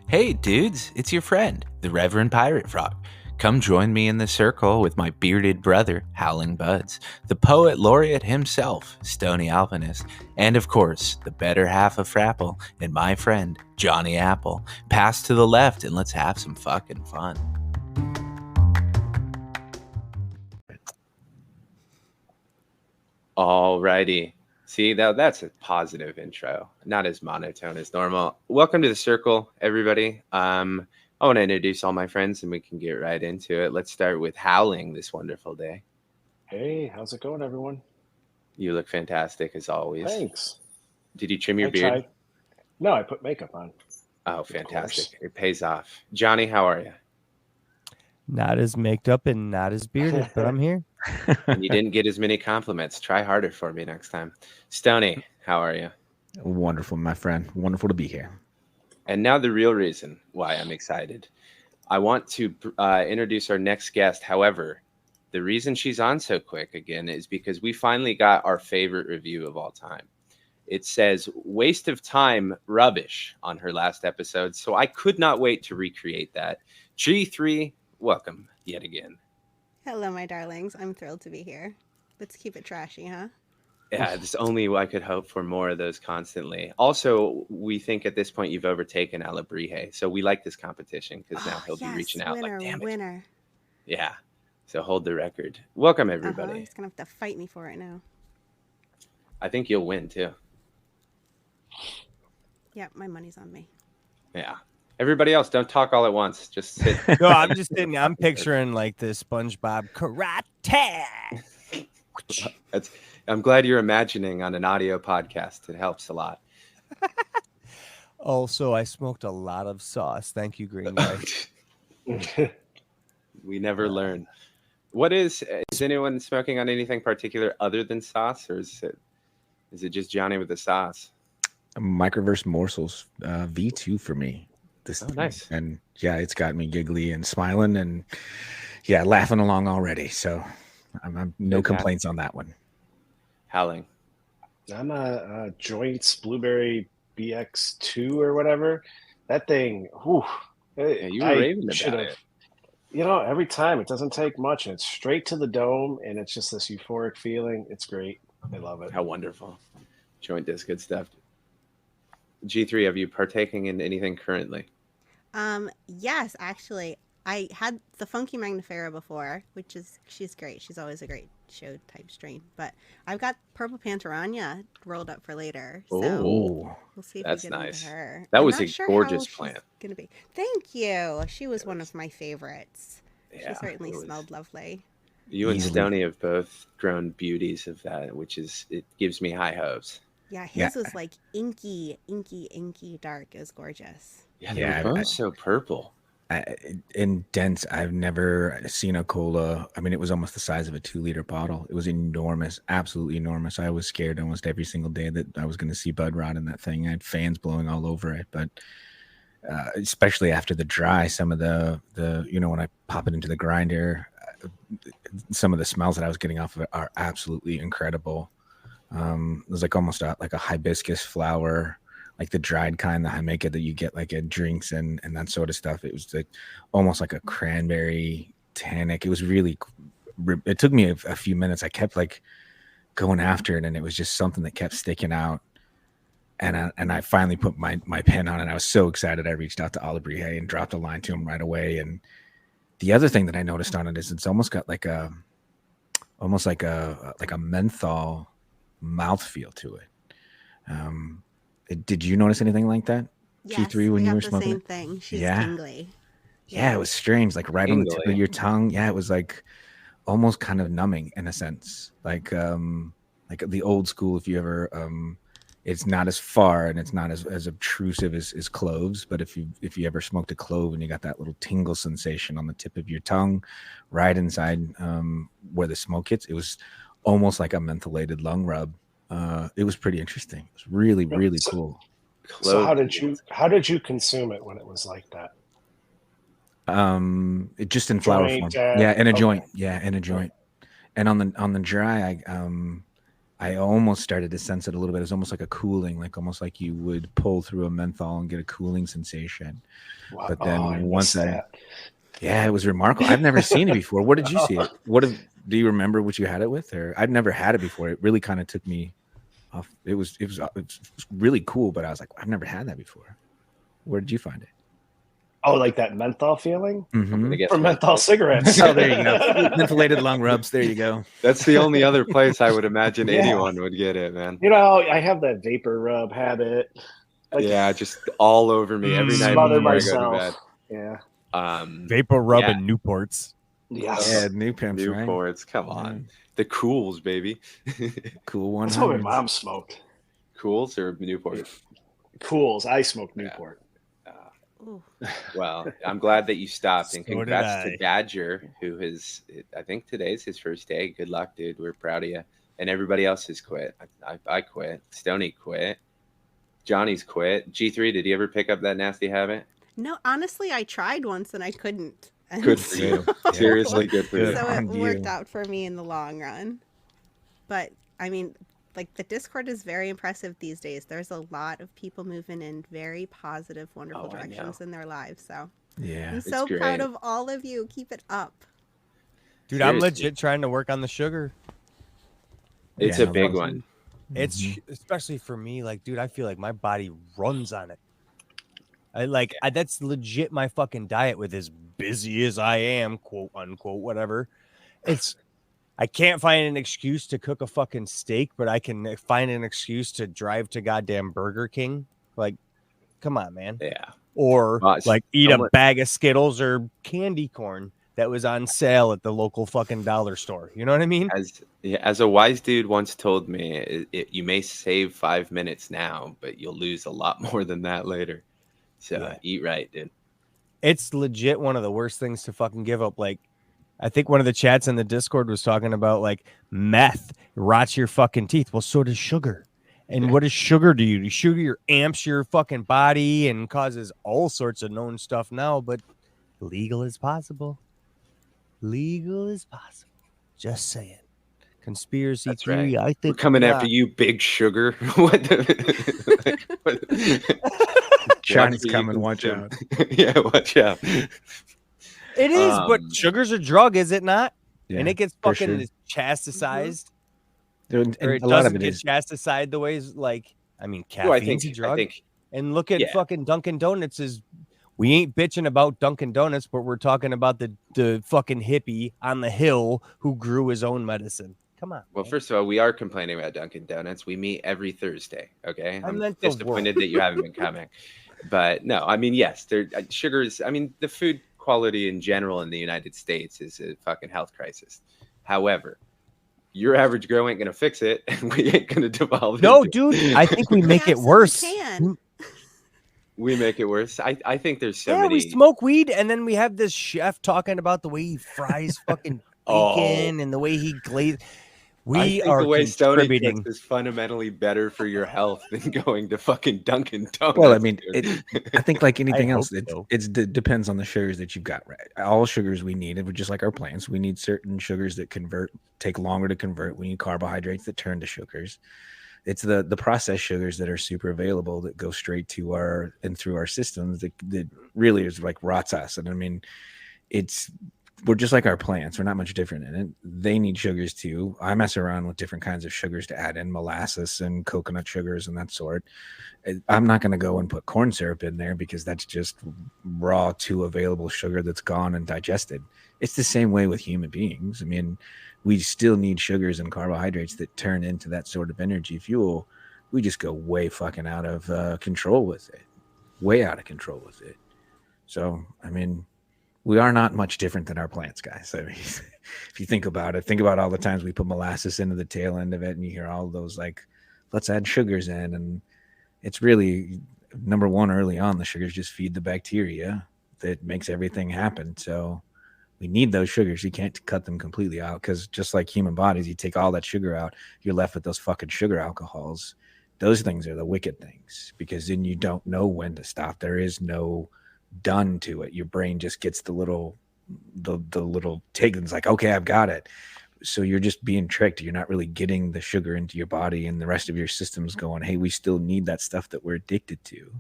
Hey dudes, it's your friend, the Reverend Pirate Frog. Come join me in the circle with my bearded brother, Howlingbuds, the poet laureate himself, Stoney Alpinist, and of course, the better half of Frapple and my friend, Johnny Apple. Pass to the left and let's have some fucking fun. Alrighty. See, that's a positive intro, not as monotone as normal. Welcome to the circle, everybody. I want to introduce all my friends and we can get right into it. Let's start with Howling this wonderful day. Hey, how's it going, everyone? You look fantastic as always. Thanks. Did you trim your I beard? tried. No, I put makeup on. Oh, fantastic. It pays off. Johnny, how are you? Not as maked up and not as bearded, but I'm here. And you didn't get as many compliments. Try harder for me next time. Stoney, how are you? Wonderful, my friend. Wonderful to be here. And now the real reason why I'm excited. I want to introduce our next guest. However, the reason she's on so quick again is because we finally got our favorite review of all time. It says waste of time rubbish on her last episode. So I could not wait to recreate that. G3, welcome yet again. Hello, my darlings. I'm thrilled to be here. Let's keep it trashy, huh? Yeah, it's only I could hope for more of those constantly. Also, we think at this point you've overtaken Alabrije. So we like this competition because now he'll be reaching out winner, like, damn it. Winner. Yeah. So hold the record. Welcome, everybody. He's going to have to fight me for it now. I think you'll win, too. Yeah, my money's on me. Yeah. Everybody else, don't talk all at once. Just sit. No, I'm just sitting. I'm picturing like the SpongeBob karate. I'm glad you're imagining on an audio podcast. It helps a lot. Also, I smoked a lot of sauce. Thank you, Green Guy. We never learn. Is anyone smoking on anything particular other than sauce, or is it just Johnny with the sauce? Microverse Morsels V2 for me. Nice. And yeah, it's got me giggly and smiling and yeah, laughing along already. So I'm no complaints on that one. Howling. I'm a Joints Blueberry BX2 or whatever. That thing, whew. Yeah, you were raving about it. You know, every time it doesn't take much and it's straight to the dome and it's just this euphoric feeling. It's great. I love it. How wonderful. Joint does good stuff. G3, have you partaking in anything currently? Yes, actually. I had the Funky Magnifera before, she's great. She's always a great show type strain. But I've got Purple Pantaranya rolled up for later. So we'll see if that's we get nice. into her. That was a gorgeous plant. Gonna be. Thank you. She was one of my favorites. Yeah, she certainly smelled lovely. You and Stoney have both grown beauties of that, it gives me high hopes. Yeah, his was like inky dark. It was gorgeous. Yeah, they're both so purple. In dense, I've never seen a cola. I mean, it was almost the size of a 2-liter bottle. It was enormous, absolutely enormous. I was scared almost every single day that I was going to see bud rot in that thing. I had fans blowing all over it, but especially after the dry, some of the when I pop it into the grinder, some of the smells that I was getting off of it are absolutely incredible. It was like almost like a hibiscus flower, like the dried kind, the Jamaica that you get like at drinks and that sort of stuff. It was like almost like a cranberry tannic. It was really, it took me a few minutes. I kept like going after it and it was just something that kept sticking out. And I finally put my pen on it. I was so excited. I reached out to Alabrije and dropped a line to him right away. And the other thing that I noticed on it is it's almost got like a menthol mouthfeel to it. Did you notice anything like that? Yes, G3 when you were the smoking? same thing. She's tingly. Yeah, it was strange. Like right on the tip of your tongue. Yeah, it was like almost kind of numbing in a sense. Like the old school. If you ever, it's not as far and it's not as obtrusive as cloves. But if you ever smoked a clove and you got that little tingle sensation on the tip of your tongue, right inside where the smoke hits, it was almost like a mentholated lung rub. It was pretty interesting. It was really, really cool. So how did you consume it when it was like that? It just in flower form. Yeah, in a joint. Yeah, in a joint. And on the dry, I almost started to sense it a little bit. It's almost like a cooling, like almost like you would pull through a menthol and get a cooling sensation. Wow. But then once that. yeah, it was remarkable. I've never seen it before. What did you see it? Do you remember what you had it with? Or I've never had it before. It really kind of took me off. It was really cool, but I was like, I've never had that before. Where did you find it? Oh, like that menthol feeling? Mm-hmm. For menthol cigarettes. Oh, there you go. Mentholated lung rubs. There you go. That's the only other place I would imagine anyone would get it, man. You know, I have that vapor rub habit. Like, Yeah, just all over me every night smother before myself. I go to bed. Yeah. Vapor rub yeah. and Newports. Yes. Yeah, new pimps, right? Newports, come on. The Cools, baby. Cool one. That's what my mom smoked. Cools or Newport? Cools. I smoked Newport. Ooh. Well, I'm glad that you stopped, and So did congrats I. to Badger, who has, I think today's his first day. Good luck, dude. We're proud of you. And everybody else has quit. I quit. Stoney quit. Johnny's quit. G3, did you ever pick up that nasty habit? No, honestly, I tried once and I couldn't. And Good for you. Yeah. Seriously, good for you. So on it you. worked out for me in the long run. But I mean, like the Discord is very impressive these days. There's a lot of people moving in very positive, wonderful Oh, I directions know. in their lives. So Yeah. I'm It's so great. proud of all of you. Keep it up. Dude, I'm Seriously. legit trying to work on the sugar. It's Yeah, a no, big that's- one. It's especially for me, like, dude, I feel like my body runs on it. That's legit my fucking diet with as busy as I am, quote unquote, whatever. I can't find an excuse to cook a fucking steak, but I can find an excuse to drive to goddamn Burger King. Like, come on, man. Yeah. Or Well, like eat a someone- bag of Skittles or candy corn that was on sale at the local fucking dollar store. You know what I mean? As a wise dude once told me, you may save 5 minutes now, but you'll lose a lot more than that later. So Yeah. eat right, dude. It's legit one of the worst things to fucking give up. Like, I think one of the chats in the Discord was talking about like meth rots your fucking teeth. Well, so does sugar. And what does sugar do you? Sugar amps your fucking body and causes all sorts of known stuff now, but legal is possible. Legal is possible. Just saying. Conspiracy That's theory. right. I We're think coming not. after you, Big Sugar. What the? Johnny's Watch coming. you Watch consume. out. Yeah, watch out. It is, but sugar's a drug, is it not? Yeah, And it gets for fucking sure. chastised, And or it a lot doesn't of it get is. chastised the ways like. I mean, Well, caffeine's a drug. I think And look at Yeah. fucking Dunkin' Donuts is. We ain't bitching about Dunkin' Donuts, but we're talking about the fucking hippie on the hill who grew his own medicine. Come on. Well, man. first of all, we are complaining about Dunkin' Donuts. We meet every Thursday. Okay, I I'm meant the disappointed that you haven't been coming. But no, I mean, yes, sugar is. I mean, the food quality in general in the United States is a fucking health crisis. However, your average girl ain't gonna fix it, and we ain't gonna devolve. No, into dude, I think we make it absolutely worse. can. We make it worse. I think there's so Yeah, many. we smoke weed, and then we have this chef talking about the way he fries fucking bacon and the way he glazes. I We think are the way Stoney contributing. cooks is fundamentally better for your health than going to fucking Dunkin' Donuts. Well, I mean, dude. I think like anything hope else, so. it depends on the sugars that you've got. Right, all sugars we need, just like our plants, we need certain sugars that take longer to convert. We need carbohydrates that turn to sugars. It's the processed sugars that are super available that go straight to our and through our systems that really is like rots us. And I mean, we're just like our plants. We're not much different in it. They need sugars too. I mess around with different kinds of sugars to add in, molasses and coconut sugars and that sort. I'm not going to go and put corn syrup in there because that's just raw, too available sugar that's gone and digested. It's the same way with human beings. I mean, we still need sugars and carbohydrates that turn into that sort of energy fuel. We just go way fucking out of control with it. Way out of control with it. So, I mean, we are not much different than our plants, guys. I mean, if you think about it, think about all the times we put molasses into the tail end of it, and you hear all those like, let's add sugars in. And it's really, number one, early on, the sugars just feed the bacteria that makes everything happen. So we need those sugars. You can't cut them completely out because just like human bodies, you take all that sugar out, you're left with those fucking sugar alcohols. Those things are the wicked things because then you don't know when to stop. There is no done to it. Your brain just gets the little take and it's like, okay, I've got it. So you're just being tricked. You're not really getting the sugar into your body, and the rest of your system's going, hey, we still need that stuff that we're addicted to.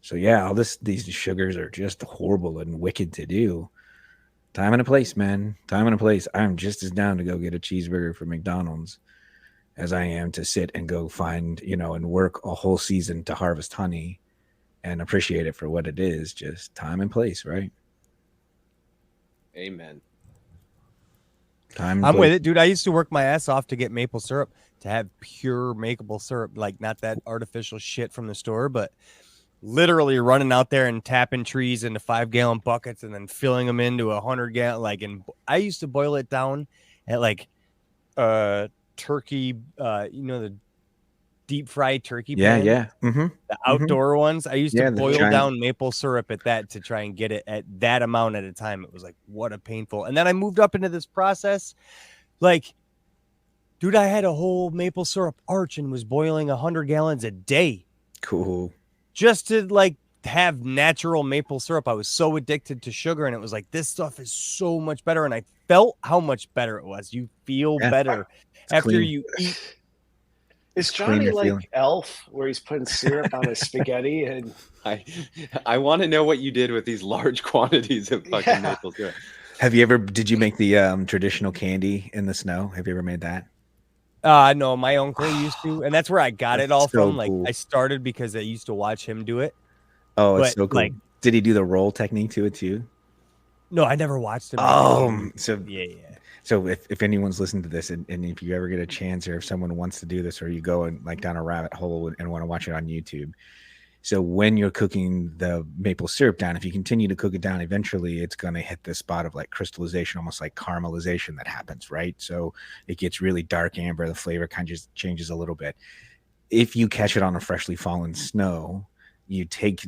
So yeah, these sugars are just horrible and wicked to do. Time and a place, man. Time and a place. I'm just as down to go get a cheeseburger from McDonald's as I am to sit and go find, and work a whole season to harvest honey and appreciate it for what it is. Just time and place, right? Amen. I'm with it, dude. I used to work my ass off to get maple syrup, to have pure maple syrup, like not that artificial shit from the store, but literally running out there and tapping trees into 5-gallon buckets and then filling them into 100-gallon. And I used to boil it down at turkey, the deep fried turkey. Yeah. The outdoor ones. I used to boil down maple syrup at that to try and get it at that amount at a time. It was like, what a painful. And then I moved up into this process. Dude, I had a whole maple syrup arch and was boiling 100 gallons a day. Cool. Just to have natural maple syrup. I was so addicted to sugar, and it was like, this stuff is so much better. And I felt how much better it was. You feel better after you eat. Is Johnny like Elf, where he's putting syrup on his spaghetti? And I want to know what you did with these large quantities of fucking maple syrup. Did you make the traditional candy in the snow? Have you ever made that? No, my uncle used to, and that's where I got it all from. Cool. I started because I used to watch him do it. Oh, it's so cool. Did he do the roll technique to it too? No, I never watched him. Yeah. So if anyone's listening to this, and if you ever get a chance, or if someone wants to do this, or you go and down a rabbit hole and want to watch it on YouTube. So when you're cooking the maple syrup down, if you continue to cook it down, eventually it's going to hit this spot of crystallization, almost like caramelization that happens, right? So it gets really dark amber. The flavor kind of just changes a little bit. If you catch it on a freshly fallen snow, you take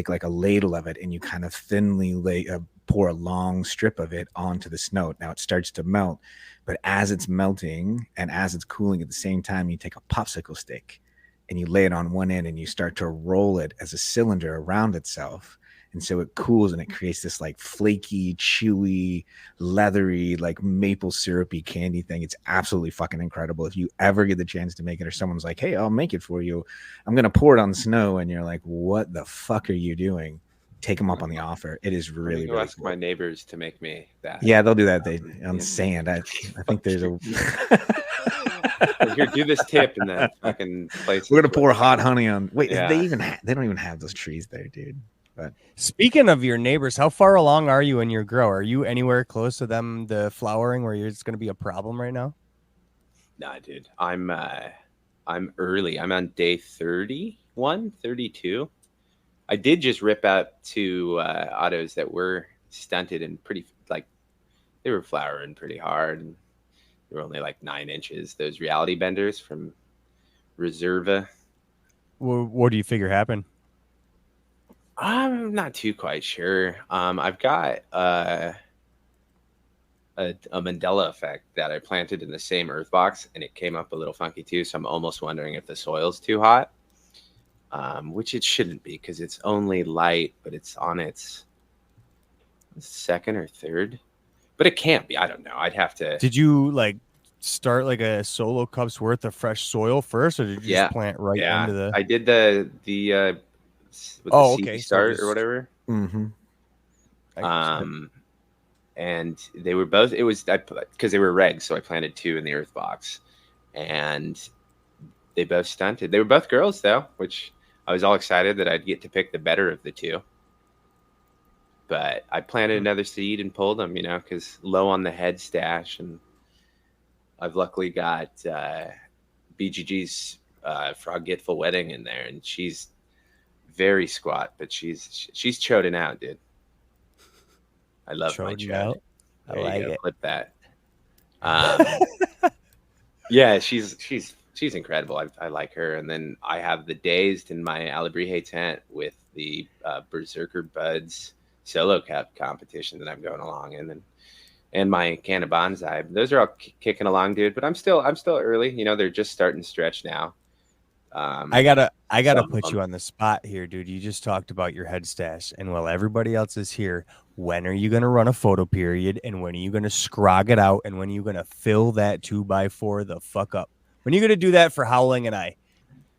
like a ladle of it and you kind of thinly pour a long strip of it onto the snow. Now it starts to melt, but as it's melting and as it's cooling at the same time, you take a popsicle stick and you lay it on one end and you start to roll it as a cylinder around itself. And so it cools and it creates this flaky, chewy, leathery, maple syrupy candy thing. It's absolutely fucking incredible. If you ever get the chance to make it, or someone's like, hey, I'll make it for you, I'm going to pour it on the snow. And you're like, what the fuck are you doing? Take them up on the offer. It is really, really ask my neighbors to make me that. Yeah, they'll do that. On sand. I think there's a... Here, do this tip in that fucking place. We're going to pour hot honey on... Wait, yeah. They don't even have those trees there, dude. But speaking of your neighbors, how far along are you in your grow? Are you anywhere close to them, the flowering, where it's going to be a problem right now? Nah, dude. I'm early. I'm on day 31, 32. I did just rip out 2 autos that were stunted and pretty, they were flowering pretty hard. And they were only 9 inches. Those reality benders from Reserva. What do you figure happened? I'm not too quite sure. I've got a Mandela effect that I planted in the same earth box, and it came up a little funky too. So I'm almost wondering if the soil's too hot, which it shouldn't be because it's only light, but it's on its second or third. But it can't be. I don't know. I'd have to. Did you start a solo cup's worth of fresh soil first, or did you just plant into the? I did the seed start or whatever. Mm-hmm. And they were both. It was because they were regs, so I planted 2 in the earth box, and they both stunted. They were both girls though, which I was all excited that I'd get to pick the better of the 2. But I planted another seed and pulled them, because low on the head stash, and I've luckily got BGG's Frog Gitful Wedding in there, and she's very squat, but she's choding out, dude. I love my chode. I like it. Clip that. Yeah, she's incredible. I like her. And then I have the Dazed in my Alebrije tent with the Berserker Buds solo cup competition that I'm going along in, and my can of bonsai. Those are all kicking along, dude. But I'm still early. They're just starting to stretch now. I gotta some of put them. you on the spot here, dude. You just talked about your head stash, and while everybody else is here, when are you gonna run a photo period, and when are you gonna scrog it out, and when are you gonna fill that 2x4 the fuck up? When are you gonna do that for Howling and I?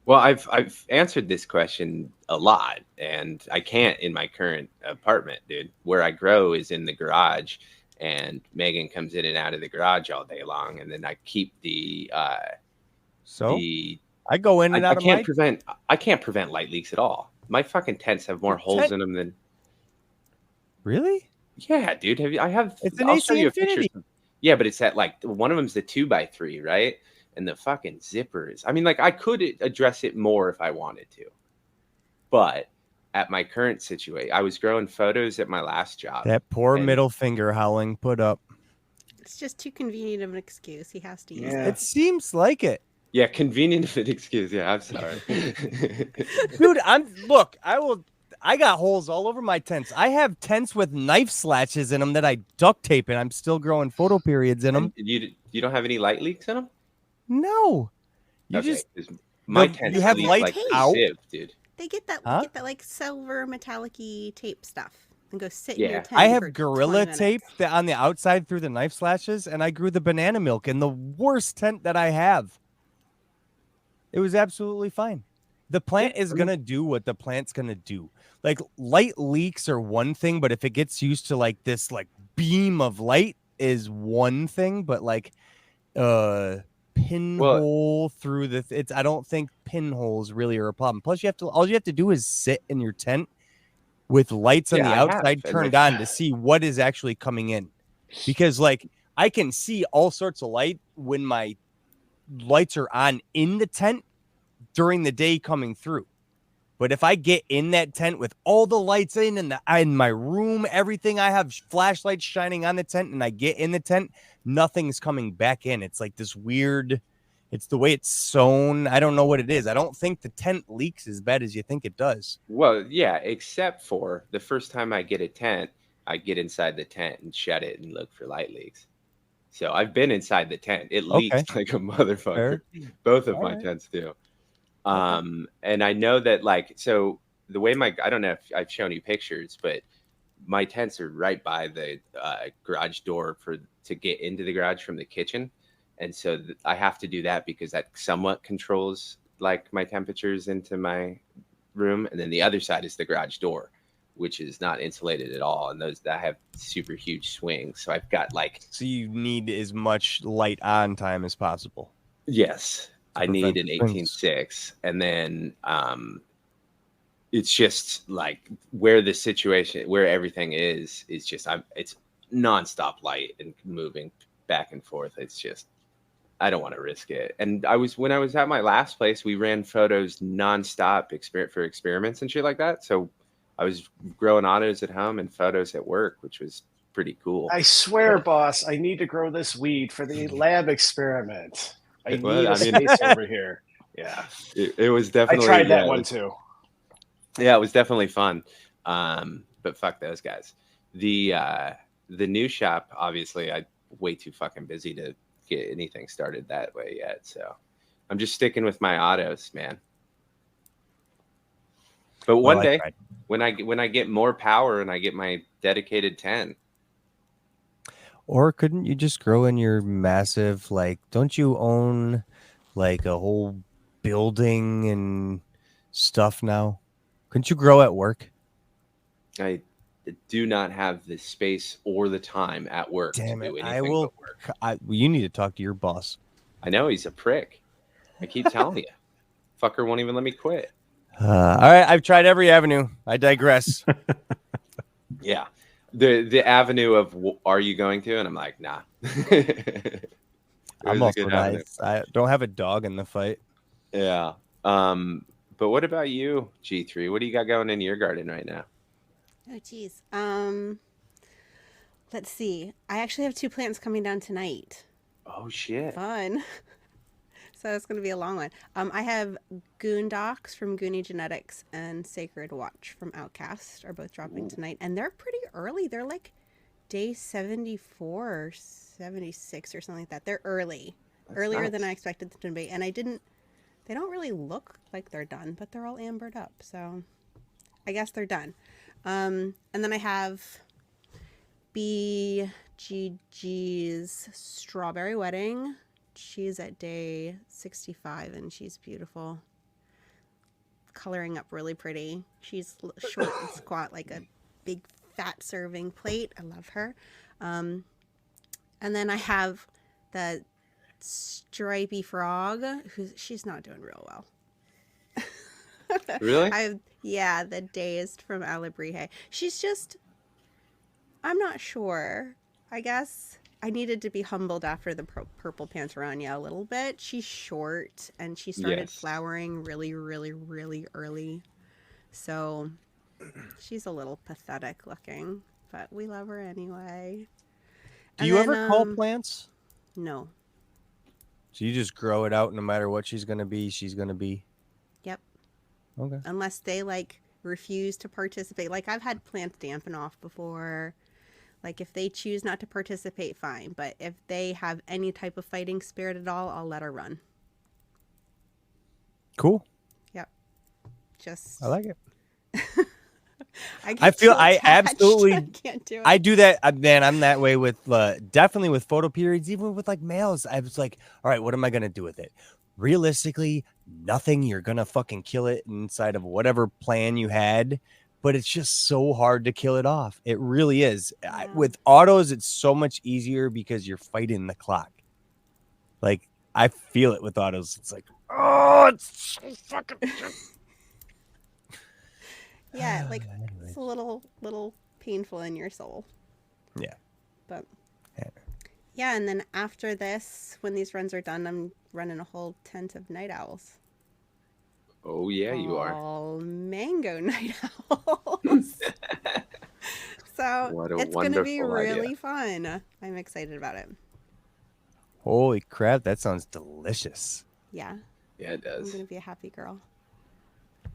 Well, I've answered this question a lot, and I can't in my current apartment, dude. Where I grow is in the garage, and Megan comes in and out of the garage all day long, and then I keep So the I go in and out of my I can't prevent light leaks at all. My fucking tents have more holes in them than really. yeah, dude. It's an I'll AC show you a picture. Infinity. Yeah, but it's at like one of them's the 2x3, right? And the fucking zipper is. I mean, like I could address it more if I wanted to, but at my current situation, I was growing photos at my last job. That poor and- middle finger Howling put up. It's just too convenient of an excuse. He has to use Yeah. it. It seems like it, Yeah, convenient of an excuse. Yeah, I'm sorry. dude. I got holes all over my tents. I have tents with knife slashes in them that I duct tape, and I'm still growing photo periods in them. And you don't have any light leaks in them? No, you Okay, just 'cause my the- tent you have leaks light like tape. a sieve, dude. They get that Huh? like silver metallic-y tape stuff and go sit in your Yeah. tent. I for have 20 gorilla minutes. tape that on the outside through the knife slashes, and I grew the banana milk in the worst tent that I have. It was absolutely fine. The plant is gonna do what the plant's gonna do. Like light leaks are one thing, but if it gets used to like this like beam of light is one thing, but like pinhole through the it's I don't think pinholes really are a problem. Plus all you have to do is sit in your tent with lights on Yeah, the I have, outside and, turned like- on to see what is actually coming in. Because like I can see all sorts of light when my lights are on in the tent during the day coming through. But if I get in that tent with all the lights in my room, everything, I have flashlights shining on the tent, and I get in the tent, nothing's coming back in. It's like this weird, it's the way it's sewn. I don't know what it is. I don't think the tent leaks as bad as you think it does. Well, yeah, except for the first time I get a tent, I get inside the tent and shut it and look for light leaks. So I've been inside the tent. It leaks like a motherfucker. Both of my tents do. And I know that like, so the way I don't know if I've shown you pictures, but my tents are right by the garage door to get into the garage from the kitchen. And so I have to do that because that somewhat controls like my temperatures into my room. And then the other side is the garage door, which is not insulated at all. And those that have super huge swings. So I've got like, so you need as much light on time as possible. Yes. I need an 18.6, and then it's just like where everything is just it's nonstop light and moving back and forth. It's just I don't want to risk it. And when I was at my last place, we ran photos nonstop for experiments and shit like that. So I was growing autos at home and photos at work, which was pretty cool. I swear, boss, I need to grow this weed for the lab experiment. I need a space over here. Yeah, it was definitely. I tried that one too. Yeah, it was definitely fun. But fuck those guys. The new shop, obviously, I'm way too fucking busy to get anything started that way yet. So I'm just sticking with my autos, man. But one day, when I get more power and I get my dedicated 10. Or couldn't you just grow in your massive, like, don't you own like a whole building and stuff now? Couldn't you grow at work? I do not have the space or the time at work Damn to it. do anything I will. but work. You need to talk to your boss. I know he's a prick. I keep telling you. Fucker won't even let me quit. All right. I've tried every avenue. I digress. Yeah. The avenue of are you going to? And I'm like, nah. I'm also nice. I don't have a dog in the fight. Yeah. But what about you, G3? What do you got going in your garden right now? Oh, geez. Let's see. I actually have 2 plants coming down tonight. Oh, shit. Fun. So it's going to be a long one. I have Goondocks from Goonie Genetics and Sacred Watch from Outcast are both dropping tonight. And they're pretty early. They're like day 74 or 76 or something like that. They're early. That's earlier than I expected them to be. And I didn't They don't really look like they're done, but they're all ambered up. So I guess they're done. And then I have BGG's Strawberry Wedding. She's at day 65 and she's beautiful. Coloring up really pretty. She's short and squat like a big fat serving plate. I love her. And then I have the Stripy Frog, she's not doing real well. Really? The Dazed from Alabrije. She's just, I'm not sure. I guess I needed to be humbled after the purple Pantarania a little bit. She's short and she started flowering really, really, really early. So she's a little pathetic looking, but we love her anyway. Do you ever cull plants? No. So you just grow it out no matter what she's going to be, she's going to be? Yep. Okay. Unless they like refuse to participate. Like I've had plants dampen off before. Like if they choose not to participate, fine. But if they have any type of fighting spirit at all, I'll let her run. Cool. Yep. Just I like it. I feel I absolutely I can't do it. I do that, man. I'm that way with definitely with photo periods, even with like males. I was like, all right, what am I gonna do with it? Realistically, nothing. You're gonna fucking kill it inside of whatever plan you had, but it's just so hard to kill it off. It really is. Yeah. With autos, it's so much easier because you're fighting the clock. Like I feel it with autos. It's like, oh, it's so fucking. Yeah, like it's a little painful in your soul. Yeah. But yeah, and then after this, when these runs are done, I'm running a whole tent of night owls. Oh yeah, you are. All mango night owls. So it's going to be really fun. I'm excited about it. Holy crap, that sounds delicious. Yeah. Yeah, it does. I'm going to be a happy girl.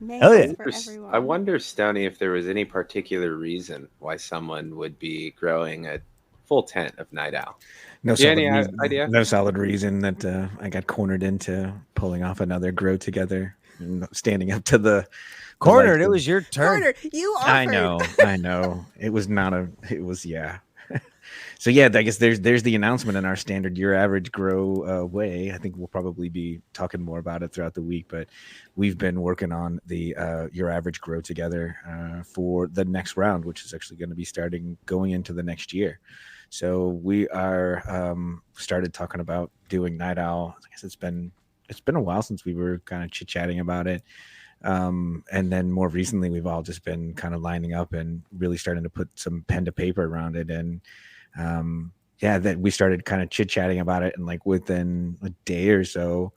Hell yeah. For everyone. I wonder, Stoney, if there was any particular reason why someone would be growing a full tent of night owl. No solid solid reason, idea? No solid reason that I got cornered into pulling off another grow together and standing up to the cornered. It was your turn. Cornered. You offered. I know. It was not a. It was yeah. So yeah, I guess there's the announcement in our standard Your Average Grow way. I think we'll probably be talking more about it throughout the week, but we've been working on the Your Average Grow together for the next round, which is actually going to be going into the next year. So we are started talking about doing night owl. I guess it's been a while since we were kind of chit-chatting about it. And then more recently, we've all just been kind of lining up and really starting to put some pen to paper around it. And that we started kind of chit-chatting about it, and like within a day or so,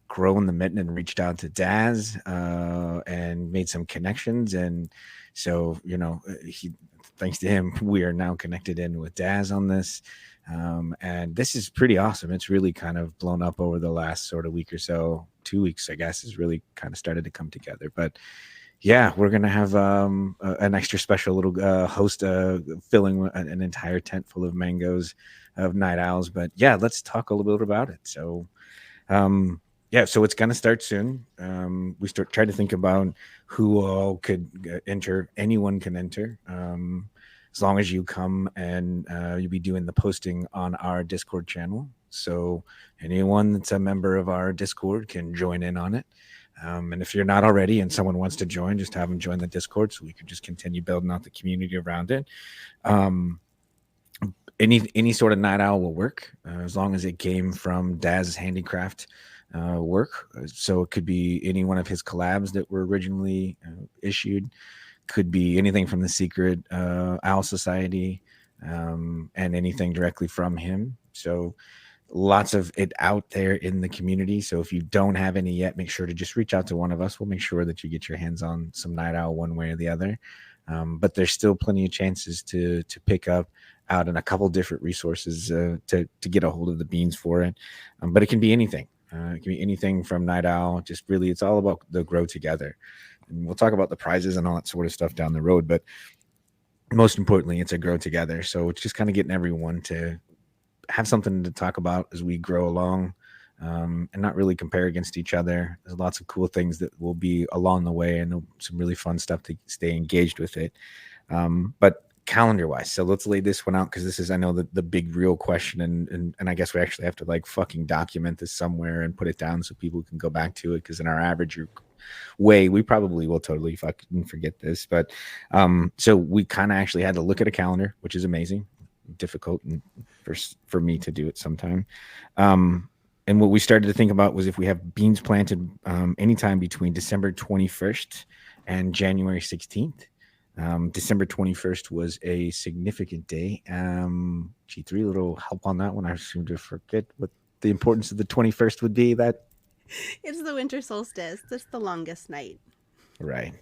growing the mitten and reached out to Daz and made some connections. And so, thanks to him, we are now connected in with Daz on this. And this is pretty awesome. It's really kind of blown up over the last sort of week or so. 2 weeks, I guess, has really kind of started to come together. But yeah, we're going to have an extra special little host filling an entire tent full of mangoes of night owls. But yeah, let's talk a little bit about it. So, so it's going to start soon. We try to think about who all could enter. Anyone can enter. As long as you come and you'll be doing the posting on our Discord channel. So anyone that's a member of our Discord can join in on it. And if you're not already and someone wants to join, just have them join the Discord so we can just continue building out the community around it. Any sort of night owl will work as long as it came from Daz's handicraft work. So it could be any one of his collabs that were originally issued. Could be anything from the Secret Owl Society and anything directly from him. So lots of it out there in the community. So if you don't have any yet, make sure to just reach out to one of us. We'll make sure that you get your hands on some night owl one way or the other. But there's still plenty of chances to pick up out in a couple different resources to get a hold of the beans for it. But it can be anything. It can be anything from night owl. Just really, it's all about the grow together. And we'll talk about the prizes and all that sort of stuff down the road. But most importantly, it's a grow together. So it's just kind of getting everyone to have something to talk about as we grow along and not really compare against each other. There's lots of cool things that will be along the way, and some really fun stuff to stay engaged with it. But calendar wise, so let's lay this one out, because this is, I know, the big real question, and I guess we actually have to like fucking document this somewhere and put it down so people can go back to it, because in our average way we probably will totally fucking forget this. But so we kind of actually had to look at a calendar, which is amazing, difficult and for me to do it sometime. And what we started to think about was if we have beans planted anytime between December 21st and January 16th. December 21st was a significant day. G3, a little help on that one. I seem to forget what the importance of the 21st would be. That It's the winter solstice. It's the longest night. right.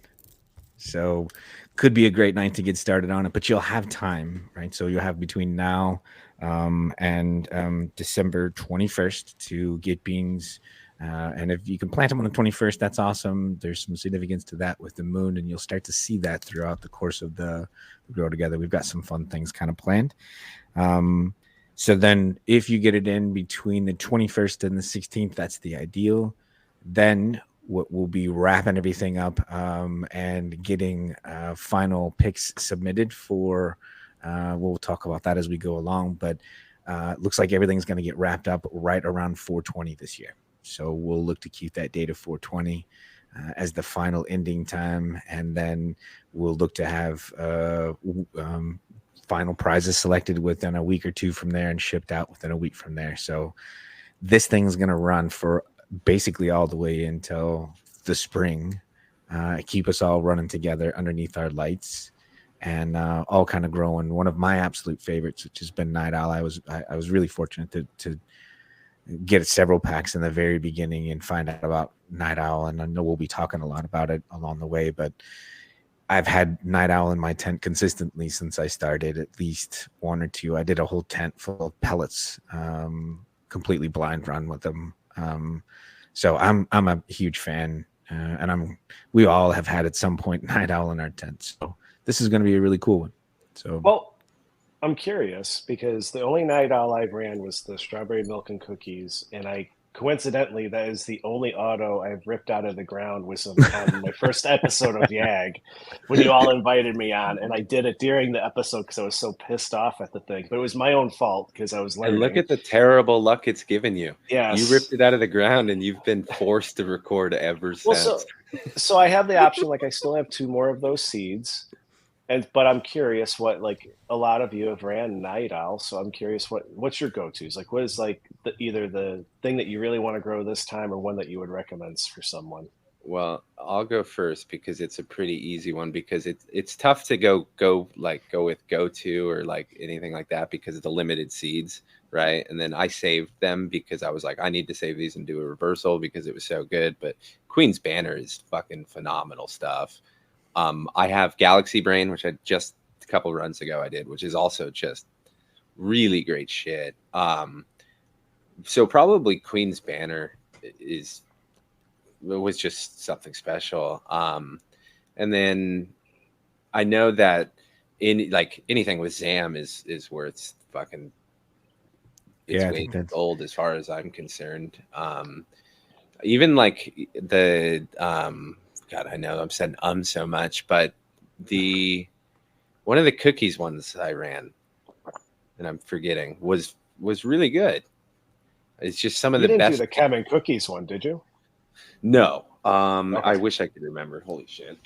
So could be a great night to get started on it, but you'll have time, right? So you'll have between now and December 21st to get beans. And if you can plant them on the 21st, that's awesome. There's some significance to that with the moon, and you'll start to see that throughout the course of the Grow Together. We've got some fun things kind of planned. So then if you get it in between the 21st and the 16th, that's the ideal. Then what we'll be wrapping everything up and getting final picks submitted for, we'll talk about that as we go along, but it looks like everything's going to get wrapped up right around 420 this year. So we'll look to keep that date of 420 as the final ending time. And then we'll look to have final prizes selected within a week or two from there and shipped out within a week from there. So this thing's going to run for basically all the way until the spring, keep us all running together underneath our lights and all kind of growing. One of my absolute favorites, which has been Night Owl. I was really fortunate to get several packs in the very beginning and find out about Night Owl, and I know we'll be talking a lot about it along the way, but I've had Night Owl in my tent consistently since I started, at least one or two. I did a whole tent full of pellets, completely blind run with them. So I'm a huge fan, and we all have had at some point Night Owl in our tent. So this is going to be a really cool one. So Well, I'm curious because the only Night Owl I've ran was the strawberry milk and cookies, and coincidentally that is the only auto I've ripped out of the ground was on my first episode of YAG when you all invited me on, and I did it during the episode because I was so pissed off at the thing. But it was my own fault because I was learning. And look at the terrible luck it's given you. Yes. You ripped it out of the ground, and you've been forced to record ever since. Well, so I have the option. Like I still have 2 more of those seeds. But I'm curious what, like, a lot of you have ran Night Owl, so I'm curious what's your go-tos? Like, what is like either the thing that you really want to grow this time, or one that you would recommend for someone? Well, I'll go first because it's a pretty easy one, because it's tough to go with go-to or like anything like that because of the limited seeds, right? And then I saved them because I was like, I need to save these and do a reversal because it was so good. But Queen's Banner is fucking phenomenal stuff. I have Galaxy Brain, which I just a couple runs ago I did, which is also just really great shit. So probably Queen's Banner was just something special. And then I know that anything with Zam is worth fucking weight in gold as far as I'm concerned. Even like the God, I know I'm saying so much, but one of the cookies ones I ran, and I'm forgetting, was really good. It's just some of the best. You didn't do the Chem and Cookies one, did you? No. Okay. I wish I could remember. Holy shit.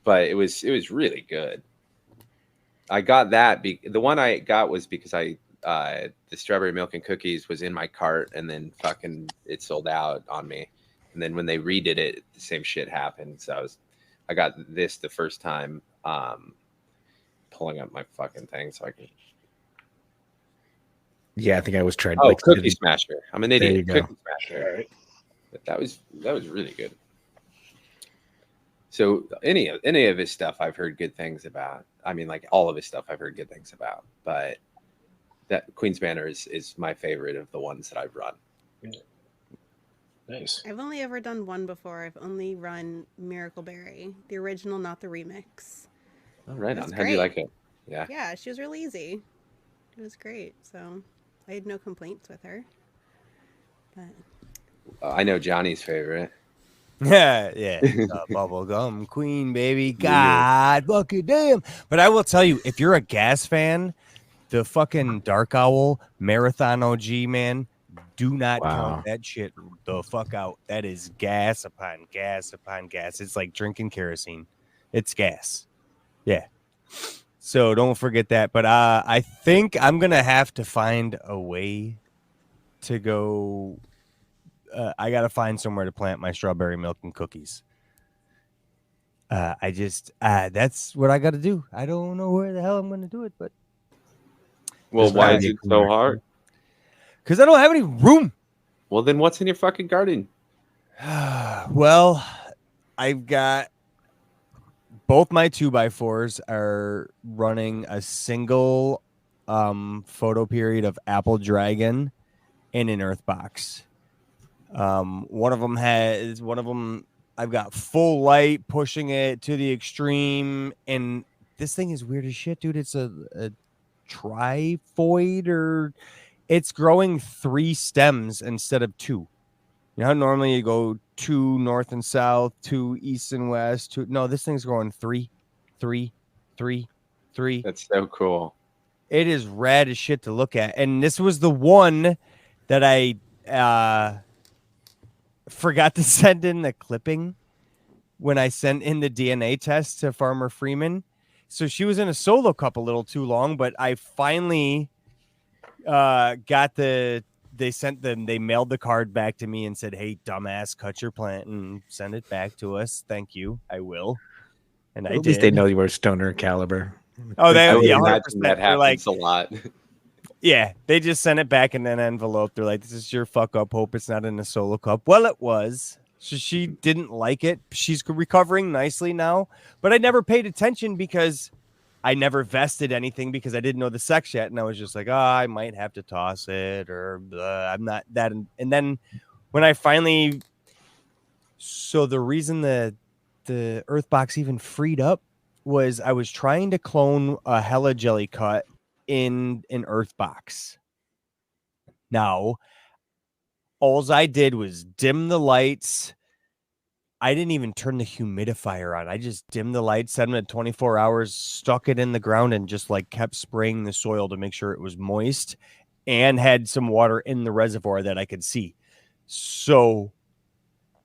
But it was really good. I got that. The one I got was because the strawberry milk and cookies was in my cart, and then fucking it sold out on me. And then when they redid it, the same shit happened. So I got this the first time, pulling up my fucking thing so I can. Yeah, I think I was trying. Oh, Cookie Smasher! I'm an idiot. Cookie Smasher. All right. But that was really good. So any of his stuff I've heard good things about. I mean, like all of his stuff I've heard good things about. But that Queen's Banner is my favorite of the ones that I've run. Nice. I've only ever done one before. I've only run Miracle Berry, the original, not the remix. Oh, right on. How do you like it? Yeah. Yeah, she was really easy. It was great. So I had no complaints with her. But I know Johnny's favorite. Yeah, bubblegum queen, baby. God fucking damn. But I will tell you, if you're a Gas fan, the fucking Dark Owl Marathon OG, man, do not count that shit the fuck out. That is gas upon gas upon gas. It's like drinking kerosene. It's gas. Yeah. So don't forget that. But I think I'm gonna have to find a way to go. I gotta find somewhere to plant my strawberry milk and cookies. That's what I gotta do. I don't know where the hell I'm gonna do it, but Well, why is it so hard? Because I don't have any room. Well, then what's in your fucking garden? Well, I've got both my 2x4s are running a single photo period of Apple Dragon in an earth box. One of them I've got full light pushing it to the extreme, and this thing is weird as shit, dude. It's a trifoid, or it's growing 3 stems instead of 2. You know how normally you go 2 north and south, 2 east and west, 2. No, this thing's growing 3, 3, 3, 3. That's so cool. It is rad as shit to look at. And this was the one that I forgot to send in the clipping when I sent in the DNA test to Farmer Freeman. So she was in a solo cup a little too long, but I finally got they mailed the card back to me and said, "Hey, dumbass, cut your plant and send it back to us. Thank you. I will." And I did. At least they know you were stoner caliber. Oh, I would 100%. imagine that happens like, a lot. Yeah, they just sent it back in an envelope. They're like, "This is your fuck up. Hope it's not in a solo cup." Well, it was. So she didn't like it. She's recovering nicely now, but I never paid attention because I never vested anything because I didn't know the sex yet. And I was just like, I might have to toss it, or I'm not that. And then when I finally, so the reason the earth box even freed up was I was trying to clone a Hella Jelly cut in an earth box. Now, all I did was dim the lights. I didn't even turn the humidifier on. I just dimmed the lights, set them at 24 hours, stuck it in the ground, and just like kept spraying the soil to make sure it was moist, and had some water in the reservoir that I could see. So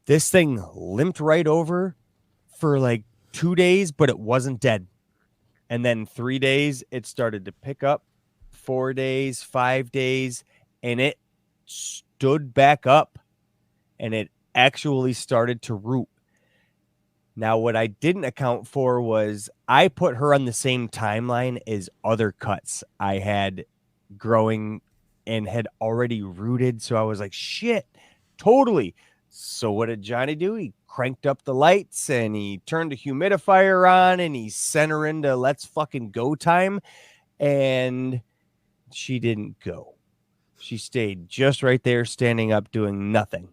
this thing limped right over for like 2 days, but it wasn't dead. And then 3 days, it started to pick up. 4 days, 5 days, and it stood back up, and it actually started to root. Now, what I didn't account for was I put her on the same timeline as other cuts I had growing and had already rooted. So I was like, shit, totally. So what did Johnny do? He cranked up the lights and he turned the humidifier on and he sent her into let's fucking go time. And she didn't go. She stayed just right there, standing up, doing nothing.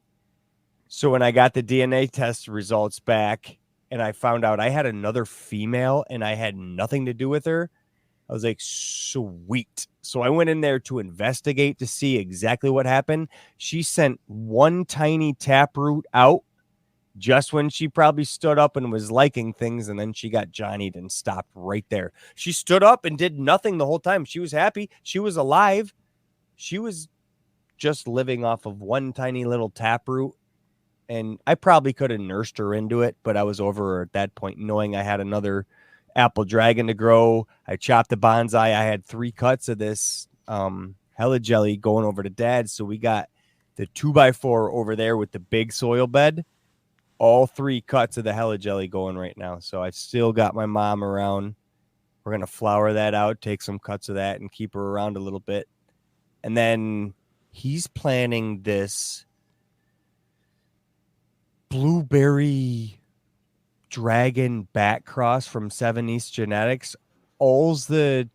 So when I got the DNA test results back and I found out I had another female and I had nothing to do with her, I was like, sweet. So I went in there to investigate to see exactly what happened. She sent one tiny taproot out just when she probably stood up and was liking things, and then she got Johnny'd and stopped right there. She stood up and did nothing the whole time. She was happy. She was alive. She was just living off of one tiny little taproot, and I probably could have nursed her into it, but I was over her at that point, knowing I had another apple dragon to grow. I chopped the bonsai. I had 3 cuts of this Hella Jelly going over to Dad, so we got the 2x4 over there with the big soil bed. All 3 cuts of the Hella Jelly going right now. So I still got my mom around. We're going to flower that out, take some cuts of that, and keep her around a little bit. And then he's planning this blueberry dragon back cross from 7 East Genetics. All's the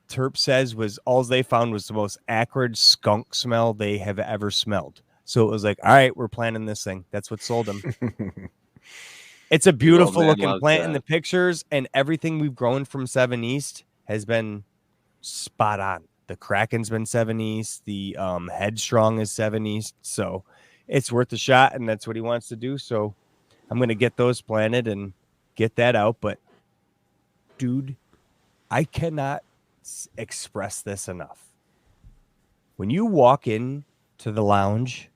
terp says was all they found was the most acrid skunk smell they have ever smelled. So it was like, all right, we're planting this thing. That's what sold them. It's a beautiful looking plant in the pictures, and everything we've grown from 7 East has been spot on. The Kraken's been 7 East. The Headstrong is 7 East. So it's worth a shot, and that's what he wants to do. So I'm going to get those planted and get that out. But, dude, I cannot express this enough. When you walk in to the lounge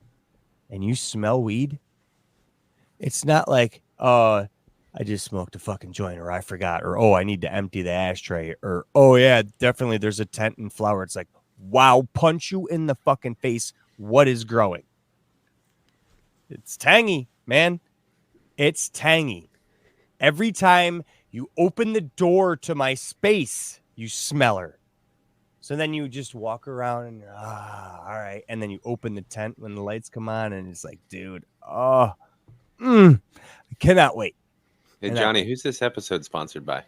and you smell weed, it's not like, I just smoked a fucking joint, or I forgot, or, I need to empty the ashtray, or, yeah, definitely there's a tent and flower. It's like, wow, punch you in the fucking face. What is growing? It's tangy, man. It's tangy. Every time you open the door to my space, you smell her. So then you just walk around and, all right. And then you open the tent when the lights come on, and it's like, dude, I cannot wait. Hey, Johnny, who's this episode sponsored by?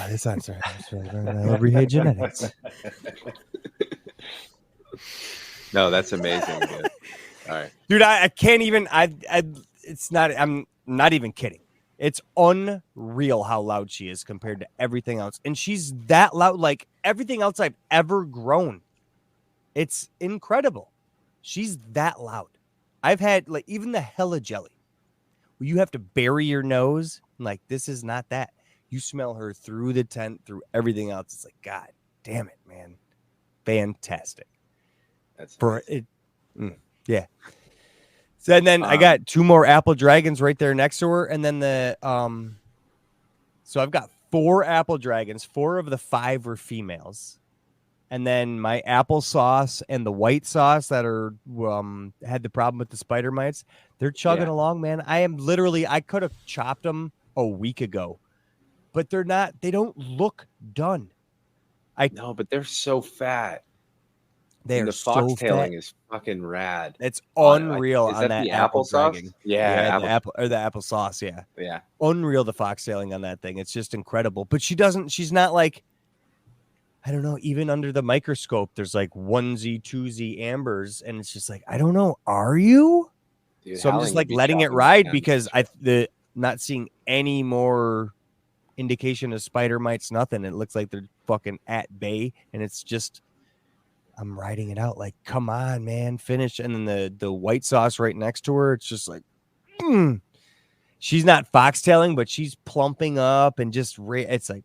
This answer. Everyday Genetics. No, that's amazing. Dude. All right, dude. I can't even. It's not. I'm not even kidding. It's unreal how loud she is compared to everything else, and she's that loud. Like everything else I've ever grown. It's incredible. She's that loud. I've had like even the hella jelly. You have to bury your nose. Like, this is not that. You smell her through the tent, through everything else. It's like, God damn it, man. Fantastic. That's for it. Yeah. So, and then I got 2 more apple dragons right there next to her. And then so I've got 4 apple dragons. 4 of the 5 were females. And then my applesauce and the white sauce that are had the problem with the spider mites, they're chugging along, man. I could have chopped them a week ago, but they're not. They don't look done. No, but they're so fat. They're the so foxtailing fat. is fucking rad. It's unreal. Is on that the apple applesauce? dragon. Yeah, the apple or the applesauce. Yeah, yeah. Unreal. The foxtailing on that thing. It's just incredible. But she's not like, I don't know, even under the microscope, there's like 1Z, 2Z ambers, and it's just like, I don't know, are you? Dude, so I'm just like letting it ride because not seeing any more indication of spider mites, nothing. It looks like they're fucking at bay, and it's just, I'm riding it out like, come on, man, finish. And then the white sauce right next to her, it's just like, she's not foxtailing, but she's plumping up and just, it's like,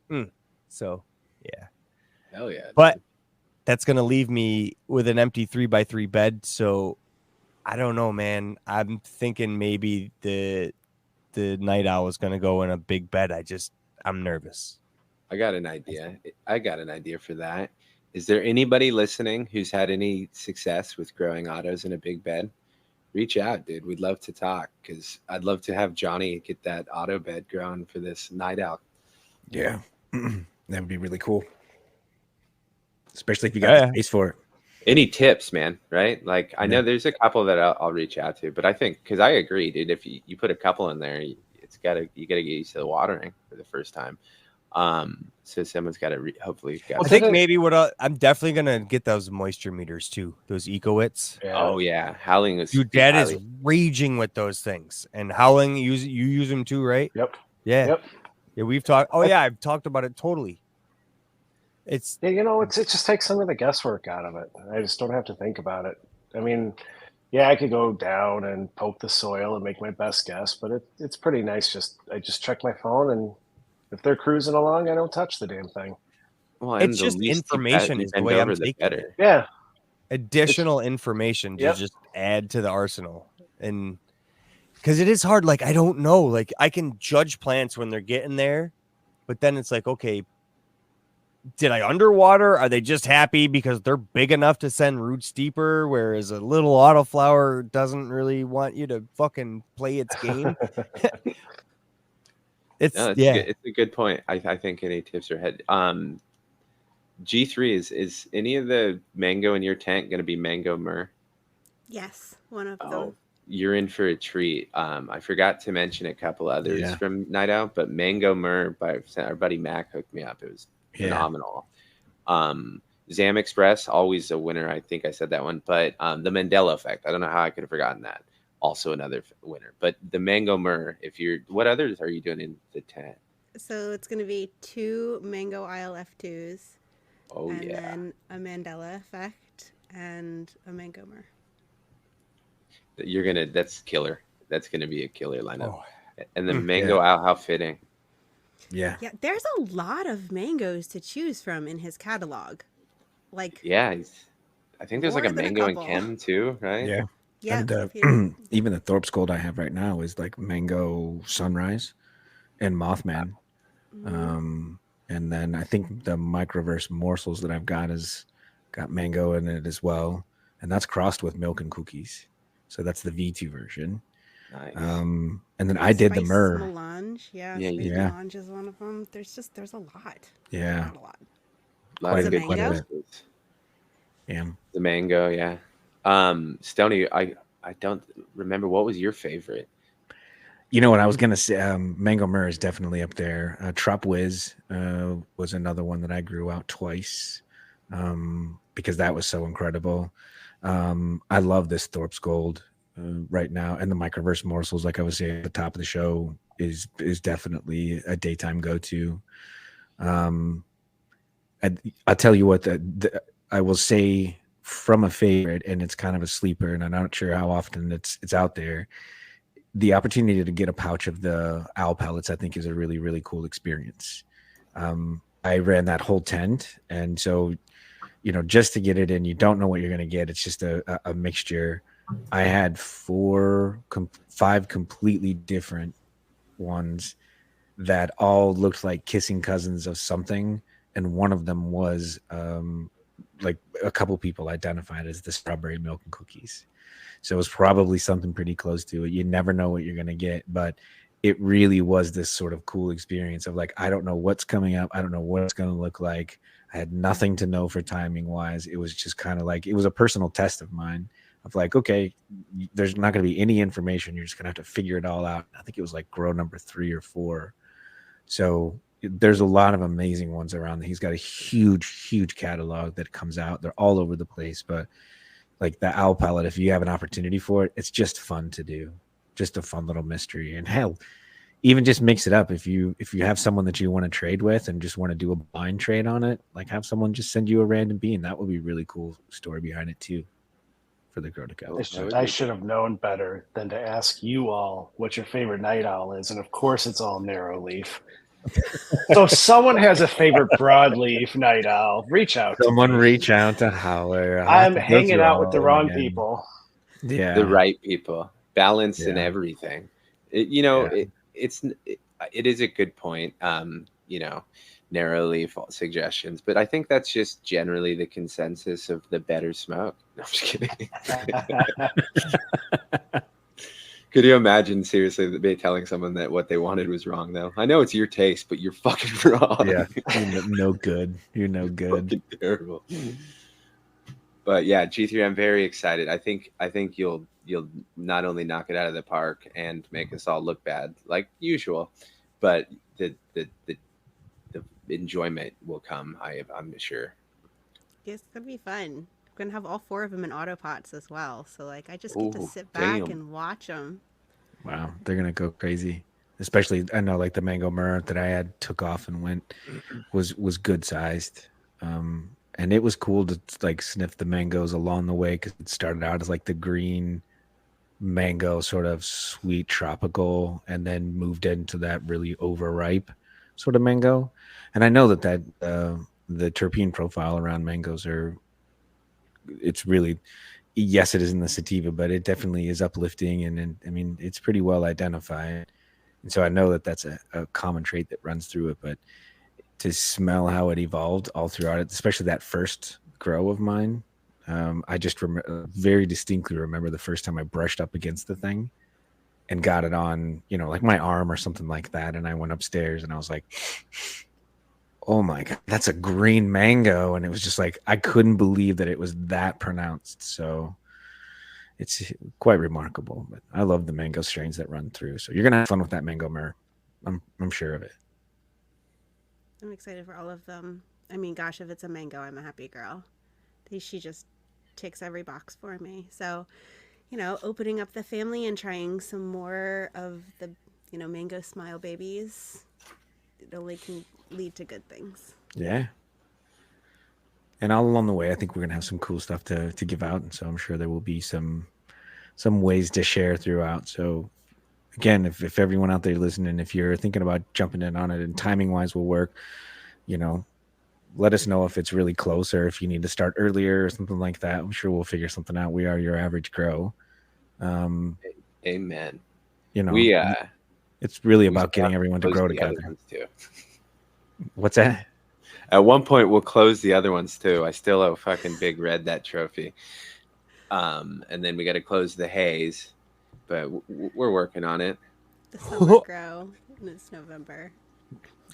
so yeah. Hell yeah. But dude. that's going to leave me with an empty 3x3 bed. So I don't know, man. I'm thinking maybe the night owl is going to go in a big bed. I'm nervous. I got an idea for that. Is there anybody listening who's had any success with growing autos in a big bed? Reach out, dude. We'd love to talk because I'd love to have Johnny get that auto bed growing for this night owl. Yeah. That would be really cool. Especially if you got the space for it. Any tips, man? Right? Like, I know there's a couple that I'll reach out to, but I think, because I agree, dude, if you put a couple in there, you gotta get used to the watering for the first time. So someone's got to hopefully. I think maybe I'm definitely gonna get those moisture meters too. Those EcoWits. Yeah. Oh yeah, Howling is. Dude, Dad is raging with those things. And Howling, you use them too, right? Yep. Yeah. Yep. Yeah, we've talked. Oh yeah, I've talked about it totally. It's it just takes some of the guesswork out of it. I just don't have to think about it. I mean, yeah, I could go down and poke the soil and make my best guess, but it's pretty nice. I just check my phone, and if they're cruising along, I don't touch the damn thing. Well, it's just information is the way I'm taking it. Yeah. Additional information to just add to the arsenal. And because it is hard, like, I don't know. Like, I can judge plants when they're getting there, but then it's like, okay, did I underwater? Are they just happy because they're big enough to send roots deeper? Whereas a little autoflower doesn't really want you to fucking play its game. It's a good point. I think any tips are head. G3 is any of the mango in your tent going to be mango myrrh? Yes, one of them. You're in for a treat. I forgot to mention a couple others from Night Owl, but mango myrrh by our buddy Mac hooked me up. It was phenomenal. Zam Express, always a winner. I think I said that one, but the Mandela effect. I don't know how I could have forgotten that. Also another winner. But the mango myrrh. What others are you doing in the tent? So it's going to be 2 mango ILF2s, Oh and yeah. then a Mandela effect and a mango mer. That's killer. That's gonna be a killer lineup. Oh, And the Mm, mango owl, how fitting. Yeah. Yeah, there's a lot of mangoes to choose from in his catalog. Like Yeah, I think there's like more a than a mango and couple. Chem too, right? Yeah. Yep. And even the Thorpe's Gold I have right now is like Mango Sunrise and Mothman. Mhm. Um, and then I think the Microverse Morsels that I've got is got mango in it as well. And that's crossed with milk and cookies. So that's the V2 version. Nice. And then I did the Spice myrrh. melange. Yeah, Yeah, spice Yeah. melange is one of them. There's a lot. Yeah. Not a lot. A lot Was of it good Quite a mango? bit. choices. Yeah. The mango, yeah. Stoney, I don't remember, what was your favorite? You know what I was gonna say? Mango Myrrh is definitely up there. Trop Whiz was another one that I grew out twice because that was so incredible. I love this Thorpe's Gold right now, and the Microverse Morsels, like I was saying at the top of the show, is definitely a daytime go to. Um, I'll tell you what, I will say from a favorite, and it's kind of a sleeper, and I'm not sure how often it's out there. The opportunity to get a pouch of the owl pellets, I think, is a really, really cool experience. I ran that whole tent, and so just to get it in, you don't know what you're going to get. It's just a mixture. I had five completely different ones that all looked like kissing cousins of something, and one of them was like a couple people identified as the strawberry milk and cookies. So it was probably something pretty close to it. You never know what you're going to get, but it really was this sort of cool experience of like, I don't know what's coming up. I don't know what it's going to look like. I had nothing to know for timing wise. It was just kind of like, it was a personal test of mine of like, okay, there's not going to be any information. You're just going to have to figure it all out. I think it was like grow number 3 or 4. So there's a lot of amazing ones around. He's got a huge, huge catalog that comes out. They're all over the place, but like the owl palette, if you have an opportunity for it, it's just fun to do. Just a fun little mystery. And hell, even just mix it up. If you have someone that you want to trade with and just want to do a blind trade on it, like have someone just send you a random bean. That would be really cool story behind it too for the Grow to Go. I should have known better than to ask you all what your favorite night owl is, and of course it's all narrow leaf. So if someone has a favorite broadleaf night owl, reach out. Someone reach out to Howler. I'm hanging out with the wrong people. Yeah. The right people, balance and Yeah. everything. It is a good point. Narrow leaf suggestions, but I think that's just generally the consensus of the better smoke. No, I'm just kidding. Could you imagine seriously they telling someone that what they wanted was wrong though? I know it's your taste, but you're fucking wrong. Yeah. You're no good. You're no good. Fucking terrible. But yeah, G3, I'm very excited. I think you'll not only knock it out of the park and make us all look bad like usual, but the enjoyment will come. I'm sure. It's gonna be fun. I'm gonna have all 4 of them in autopots as well. So like, I just get to Ooh, sit back damn. and watch them. Wow, they're gonna go crazy. Especially, I know, like the mango myrrh that I had took off and went was good sized, and it was cool to like sniff the mangoes along the way because it started out as like the green mango, sort of sweet tropical, and then moved into that really overripe sort of mango. And I know that the terpene profile around mangoes it's really, yes, it is in the sativa, but it definitely is uplifting, and I mean it's pretty well identified, and so I know that that's a common trait that runs through it. But to smell how it evolved all throughout it, especially that first grow of mine, I just very distinctly remember the first time I brushed up against the thing and got it on, like my arm or something like that, and I went upstairs and I was like, oh my God, that's a green mango. And it was just like, I couldn't believe that it was that pronounced. So it's quite remarkable. But I love the mango strains that run through. So you're going to have fun with that mango myrrh. I'm sure of it. I'm excited for all of them. I mean, gosh, if it's a mango, I'm a happy girl. She just ticks every box for me. So, opening up the family and trying some more of the, mango smile babies, it only can lead to good things. Yeah. And all along the way, I think we're gonna have some cool stuff to give out, and so I'm sure there will be some ways to share throughout. So again, if everyone out there listening, if you're thinking about jumping in on it and timing wise will work, you know, let us know if it's really close or if you need to start earlier or something like that. I'm sure we'll figure something out. We are your average grow. Amen. You know, We it's really we about getting everyone to close grow the other together. ones too. What's that? At one point, we'll close the other ones too. I still owe fucking Big Red that trophy. And then we got to close the haze, but we're working on it. The summer grow, and it's November.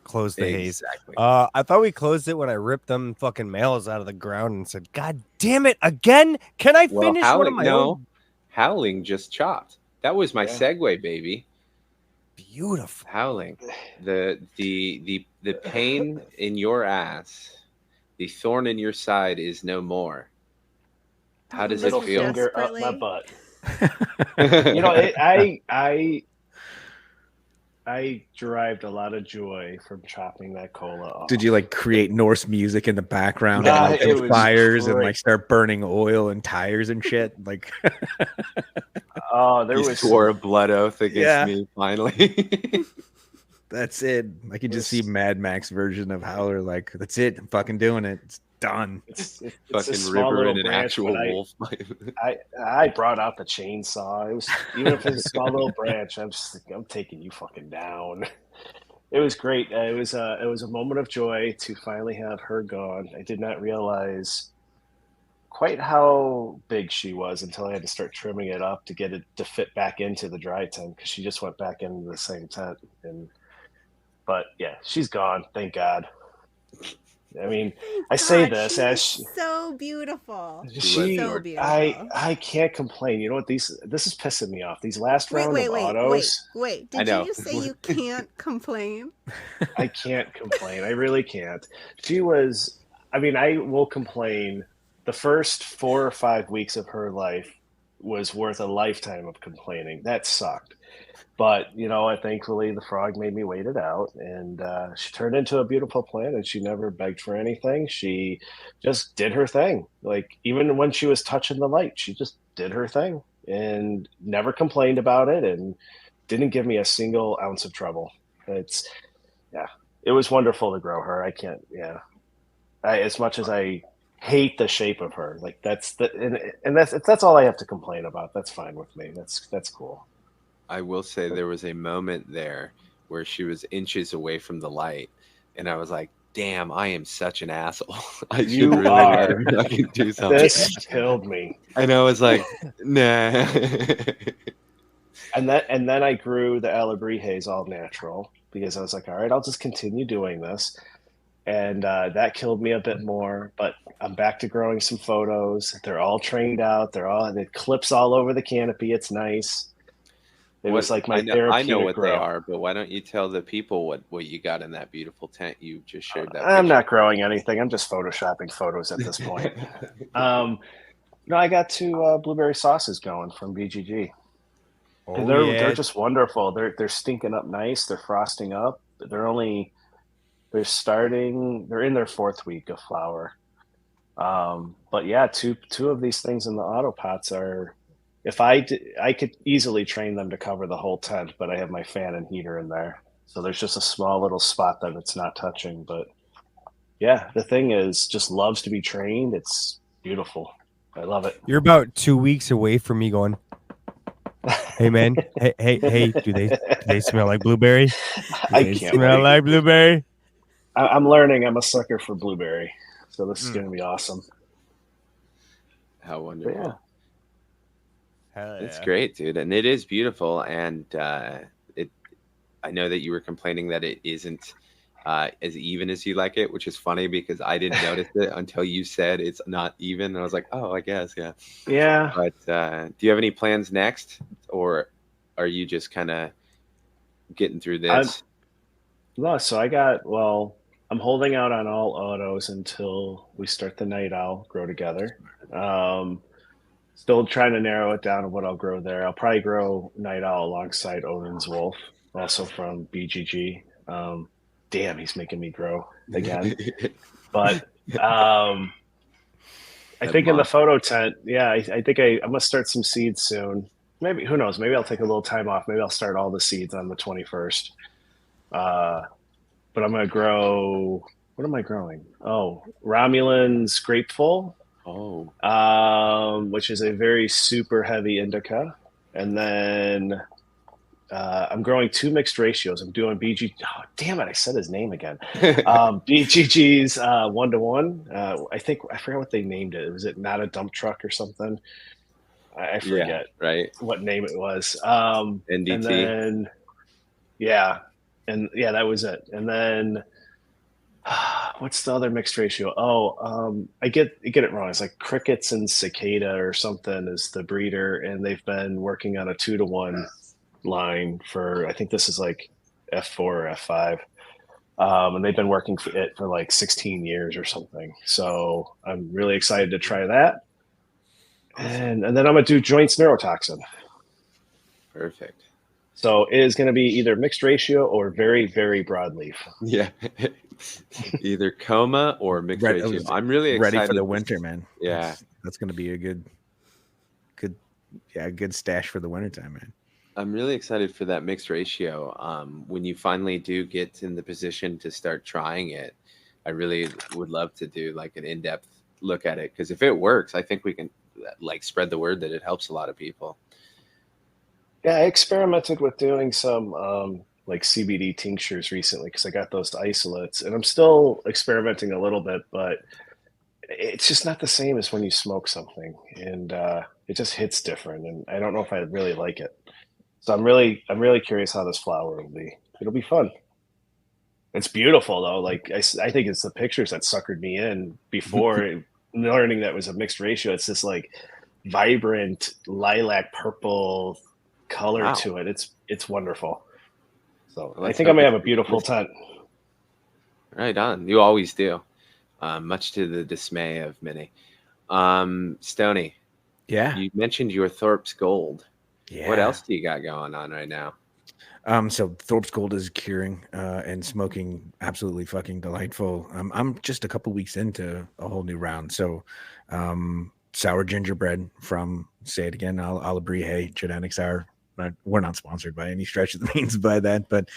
Close the haze. Exactly. I thought we closed it when I ripped them fucking males out of the ground and said, "God damn it, again? Can I Well, finish one of my own?" Howling just chopped. That was my segue, baby. Beautiful. Howling. The pain in your ass, the thorn in your side is no more. How does it Middle feel? finger up my Desperately. butt. You know, I derived a lot of joy from chopping that cola off. Did you like create Norse music in the background Nah, and like it was fires and great. like start burning oil and tires and shit? Like, Oh, there You was swore a blood oath against Yeah. me finally. that's it. I could just see Mad Max version of Howler. Like, that's it. I'm fucking doing it. It's done. it's a Fucking small river little and an branch, actual but wolf. I brought out the chainsaw. It was, even if it's a small little branch, I'm just like, I'm taking you fucking down. It was great. It was a moment of joy to finally have her gone. I did not realize quite how big she was until I had to start trimming it up to get it to fit back into the dry tent because she just went back into the same tent. But yeah, she's gone. Thank God. I mean, I say God, this she as was so beautiful. she, So beautiful. I can't complain. You know what? This is pissing me off. These last round of autos. Wait. I Did know. you just say you can't complain? I can't complain. I really can't. She was. I mean, I will complain. The first 4 or 5 weeks of her life was worth a lifetime of complaining. That sucked. But you know, thankfully the frog made me wait it out, and she turned into a beautiful plant. And she never begged for anything. She just did her thing. Like even when she was touching the light, she just did her thing and never complained about it, and didn't give me a single ounce of trouble. It's it was wonderful to grow her. I can't. As much as I hate the shape of her, like that's and that's if that's all I have to complain about. That's fine with me. That's cool. I will say there was a moment there where she was inches away from the light, and I was like, "Damn, I am such an asshole. I should You really let are. her fucking do something." This killed me. And I was like, "Nah." And then I grew the Alabrijes all natural because I was like, all right, I'll just continue doing this. And that killed me a bit more. But I'm back to growing some photos. They're all trained out. The clips all over the canopy. It's nice. It was like my therapeutic I know what grow. they are, but why don't you tell the people what you got in that beautiful tent you just shared that I'm picture. not growing anything. I'm just photoshopping photos at this point. No, I got 2 blueberry sauces going from BGG. And they're just wonderful. They're stinking up nice. They're frosting up. They're in their 4th week of flower. But yeah, two of these things in the auto pots are, if I could easily train them to cover the whole tent, but I have my fan and heater in there. So there's just a small little spot that it's not touching. But yeah, the thing is just loves to be trained. It's beautiful. I love it. You're about 2 weeks away from me going, "Hey man, hey, do they smell like blueberry? I They can't smell wait. like blueberry." I'm learning. I'm a sucker for blueberry. So this is going to be awesome. How wonderful. Yeah. Hell It's yeah. great, dude, and it is beautiful. And I know that you were complaining that it isn't as even as you like it, which is funny because I didn't notice it until you said it's not even. And I was like, oh, I guess, yeah. Yeah. But do you have any plans next, or are you just kind of getting through this? No, so I'm holding out on all autos until we start the Night Owl grow together. Still trying to narrow it down to what I'll grow there. I'll probably grow Night Owl alongside Odin's Wolf, also from BGG. Damn, he's making me grow again. But I think in the photo tent. Yeah, I think I must start some seeds soon. Maybe, who knows? Maybe I'll take a little time off. Maybe I'll start all the seeds on the 21st. But I'm gonna grow. What am I growing? Oh, Romulan's Grapeful. Oh, Which is a very super heavy indica, and then I'm growing 2 mixed ratios. I'm doing BG. Oh, damn it! I said his name again. BGG's 1-to-1. I think I forgot what they named it. Was it Not a Dump Truck or something? I forget. yeah, right. What name it was. NDT. And then that was it. And then what's the other mixed ratio? Oh, I get it wrong. It's like Crickets and Cicada or something is the breeder, and they've been working on a 2-to-1 line for, I think this is like F4 or F5. And they've been working for it for like 16 years or something. So I'm really excited to try that. And then I'm gonna do joints neurotoxin. Perfect. So it is going to be either mixed ratio or very, very broadleaf. Yeah. Either coma or mixed ratio. I'm really excited. Ready for the winter, man. Yeah. That's going to be a good stash for the wintertime, man. I'm really excited for that mixed ratio. When you finally do get in the position to start trying it, I really would love to do like an in-depth look at it. Because if it works, I think we can like spread the word that it helps a lot of people. Yeah, I experimented with doing some like CBD tinctures recently because I got those isolates, and I'm still experimenting a little bit, but it's just not the same as when you smoke something, and it just hits different. And I don't know if I really like it. So I'm really curious how this flower will be. It'll be fun. It's beautiful though. Like I think it's the pictures that suckered me in before learning that it was a mixed ratio. It's this like vibrant lilac purple color to it. It's wonderful. So I think I'm gonna have a beautiful tent. Right on. You always do. Much to the dismay of many. Stoney. Yeah. You mentioned your Thorpe's Gold. Yeah. What else do you got going on right now? So Thorpe's Gold is curing and smoking absolutely fucking delightful. I'm just a couple weeks into a whole new round. So sour gingerbread from, say it again, Alabrie Genetics are. We're not sponsored by any stretch of the means by that, but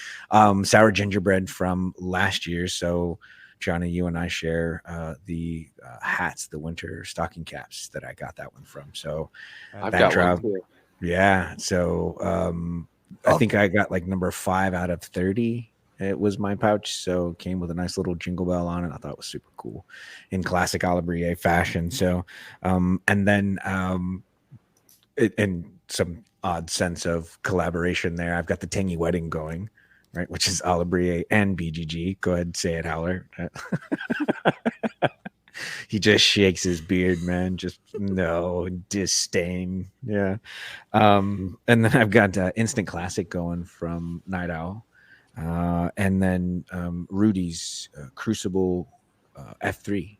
sour gingerbread from last year. So Johnny, you and I share the hats, the winter stocking caps that I got that one from. So I've got one too. Yeah. So I think I got like number 5 out of 30. It was my pouch, so it came with a nice little jingle bell on it. I thought it was super cool in classic Alabrie fashion. So, and then in some odd sense of collaboration there, I've got the Tangy Wedding going, right, which is Alabrie and BGG. Go ahead, say it, Howler. He just shakes his beard, man. Just no disdain. Yeah. And then I've got Instant Classic going from Night Owl. And then Rudy's Crucible F3.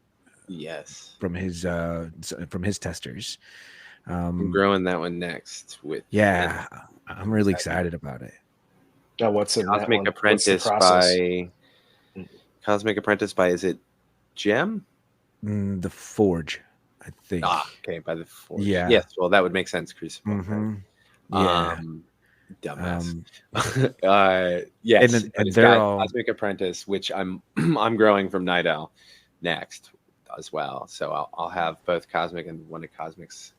Yes. From his testers. I'm growing that one next with. Yeah, I'm really excited about it. Now, what's in Cosmic that Apprentice by Cosmic Apprentice by, is it Gem? The Forge, I think. Okay, by the Forge. Yeah. Yes. Well, that would make sense. Crucible. Mm-hmm. Yeah. Dumbass. Yes. And they're all Cosmic Apprentice, which I'm growing from Night Owl next as well. So I'll have both Cosmic and one of Cosmic's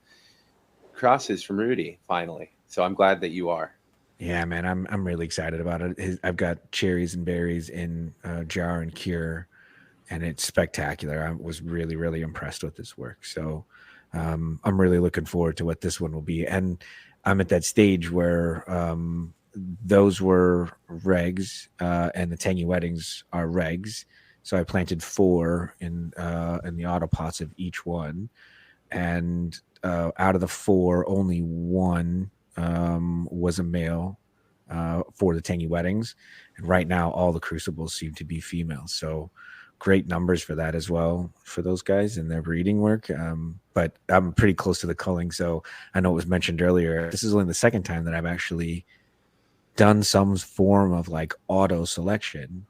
crosses from Rudy finally. So I'm glad that you are. Yeah, man, I'm really excited about it. I've got cherries and berries in jar and cure, and it's spectacular. I was really, really impressed with this work. So I'm really looking forward to what this one will be. And I'm at that stage where those were regs and the Tangy Weddings are regs. So I planted 4 in the autopots of each one. And out of the 4, only 1 was a male for the Tangy Weddings. And right now, all the crucibles seem to be females. So great numbers for that as well for those guys in their breeding work. But I'm pretty close to the culling. So I know it was mentioned earlier. This is only the second time that I've actually done some form of like auto selection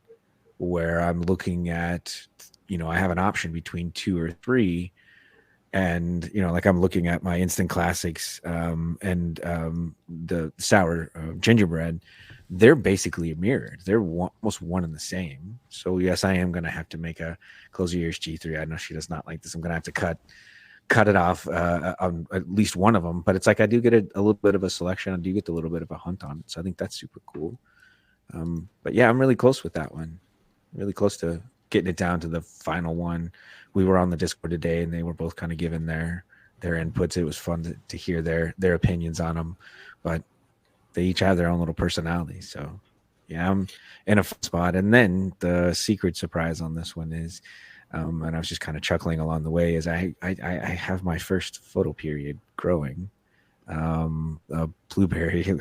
where I'm looking at, I have an option between 2 or 3. And like I'm looking at my instant classics and the sour gingerbread. They're basically mirrored. They're almost one and the same. So yes, I am going to have to make a close your ears G3. I know she does not like this. I'm going to have to cut it off on at least one of them. But it's like I do get a little bit of a selection. I do get a little bit of a hunt on it. So I think that's super cool. But yeah, I'm really close with that one. Really close to getting it down to the final one. We were on the Discord today, and they were both kind of giving their inputs. It was fun to hear their opinions on them, but they each have their own little personality. So yeah, I'm in a fun spot. And then the secret surprise on this one is, and I was just kind of chuckling along the way, is I have my first photo period growing. A blueberry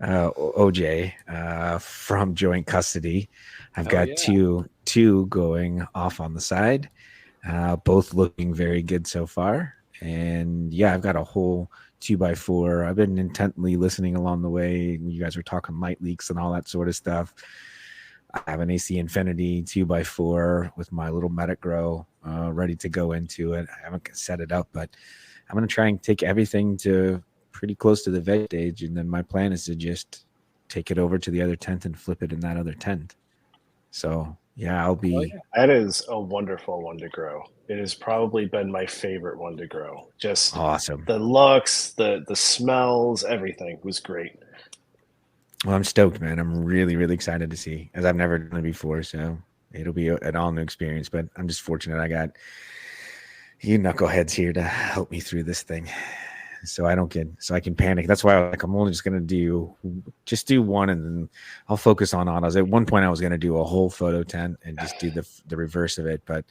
OJ from joint custody. I've got two going off on the side, both looking very good so far. And yeah, I've got a whole 2x4. I've been intently listening along the way. You guys are talking light leaks and all that sort of stuff. I have an AC Infinity 2x4 with my little Medic Grow ready to go into it. I haven't set it up, but I'm going to try and take everything to pretty close to the veg stage. And then my plan is to just take it over to the other tent and flip it in that other tent. So yeah, I'll be. That is a wonderful one to grow. It has probably been my favorite one to grow. Just awesome. The looks, the smells, everything was great. Well, I'm stoked, man. I'm really, really excited to see, as I've never done it before. So it'll be an all new experience. But I'm just fortunate I got you knuckleheads here to help me through this thing, so I can panic. That's why I'm only just gonna do one, and then I'll focus on autos. At one point, I was gonna do a whole photo tent and just do the reverse of it, but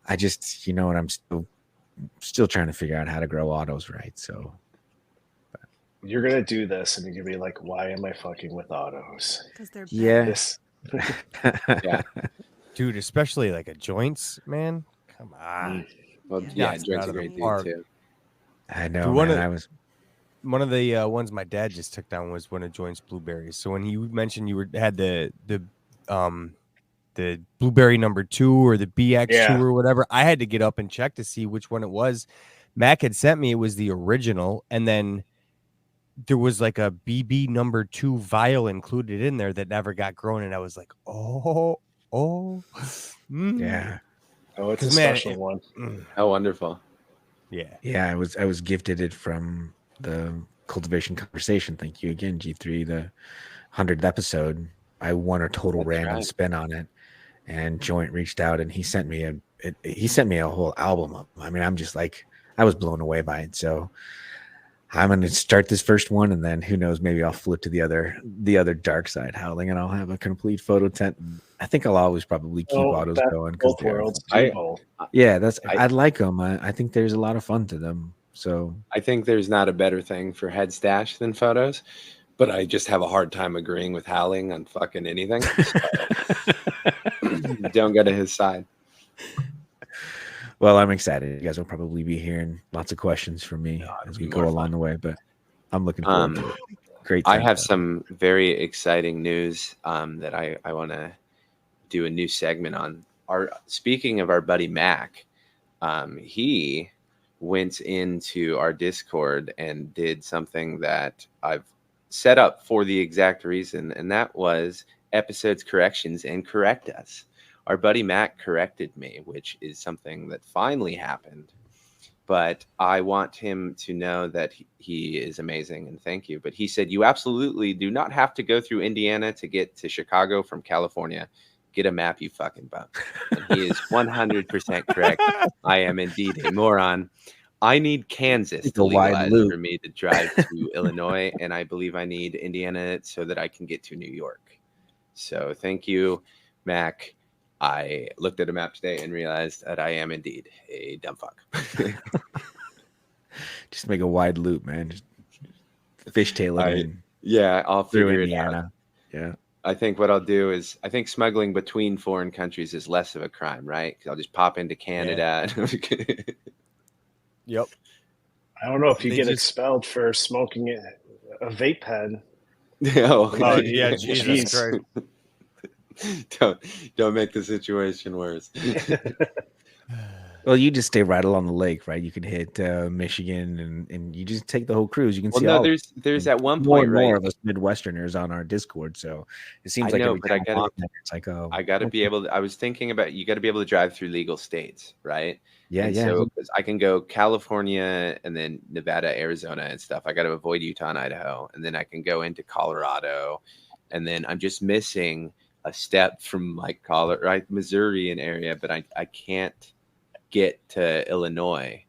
I just, I'm still trying to figure out how to grow autos right. So you're gonna do this, and you're gonna be like, "Why am I fucking with autos?" Because they're Yeah, dude, especially like a joints, man. Come on. Well, yeah, joints a great dude too. I know, dude, one of the ones my dad just took down was one of Joint's blueberries. So when you mentioned you had the blueberry number 2 or the BX2 or whatever, I had to get up and check to see which one it was. Mac had sent me, it was the original, and then there was like a BB number 2 vial included in there that never got grown, and I was like, yeah. Oh, it's a special one. How wonderful. Yeah, I was gifted it from the Cultivation Conversation. Thank you again, G3. The 100th episode, I won a total random spin on it, and Joint reached out and he sent me a whole album of them. I mean, I'm just like, I was blown away by it. So I'm going to start this first one, and then who knows, maybe I'll flip to the other dark side, Howling, and I'll have a complete photo tent. I think I'll always probably keep autos going. Both worlds. I like them. I think there's a lot of fun to them. So I think there's not a better thing for head stash than photos, but I just have a hard time agreeing with Howling on fucking anything. So don't go to his side. Well, I'm excited. You guys will probably be hearing lots of questions from me as we go along the way, but I'm looking forward to it. Great. I have some very exciting news that I want to do a new segment on. Speaking of our buddy Mac, he went into our Discord and did something that I've set up for the exact reason, and that was episodes corrections and correct us. Our buddy Mac corrected me, which is something that finally happened. But I want him to know that he is amazing, and thank you. But he said, you absolutely do not have to go through Indiana to get to Chicago from California. Get a map, you fucking bum. And he is 100% correct. I am indeed a moron. I need Kansas to legalize for me to drive to Illinois, and I believe I need Indiana so that I can get to New York. So thank you, Mac. I looked at a map today and realized that I am indeed a dumb fuck. Just make a wide loop, man. Just fishtail it in. Yeah, I'll figure it out. Yeah. I think what I'll do is, I think smuggling between foreign countries is less of a crime, right? Because I'll just pop into Canada. Yeah. Yep. I don't know if you get expelled for smoking a vape pen. Oh, yeah, Jesus Christ. Don't make the situation worse. Well, you just stay right along the lake, right? You could hit Michigan, and you just take the whole cruise. You can Well, see no, all. there's at one More point, and right? more of us Midwesterners on our Discord, so it I seems like know, every but time I'm on there, it's like, oh, I got to be okay. able to. I was thinking about you got to be able to drive through legal states, right? Yeah, And yeah, so 'cause I can go California and then Nevada, Arizona, and stuff. I got to avoid Utah and Idaho, and then I can go into Colorado, and then I'm just missing a step from like Colorado, right, Missouri and area, but I can't get to Illinois,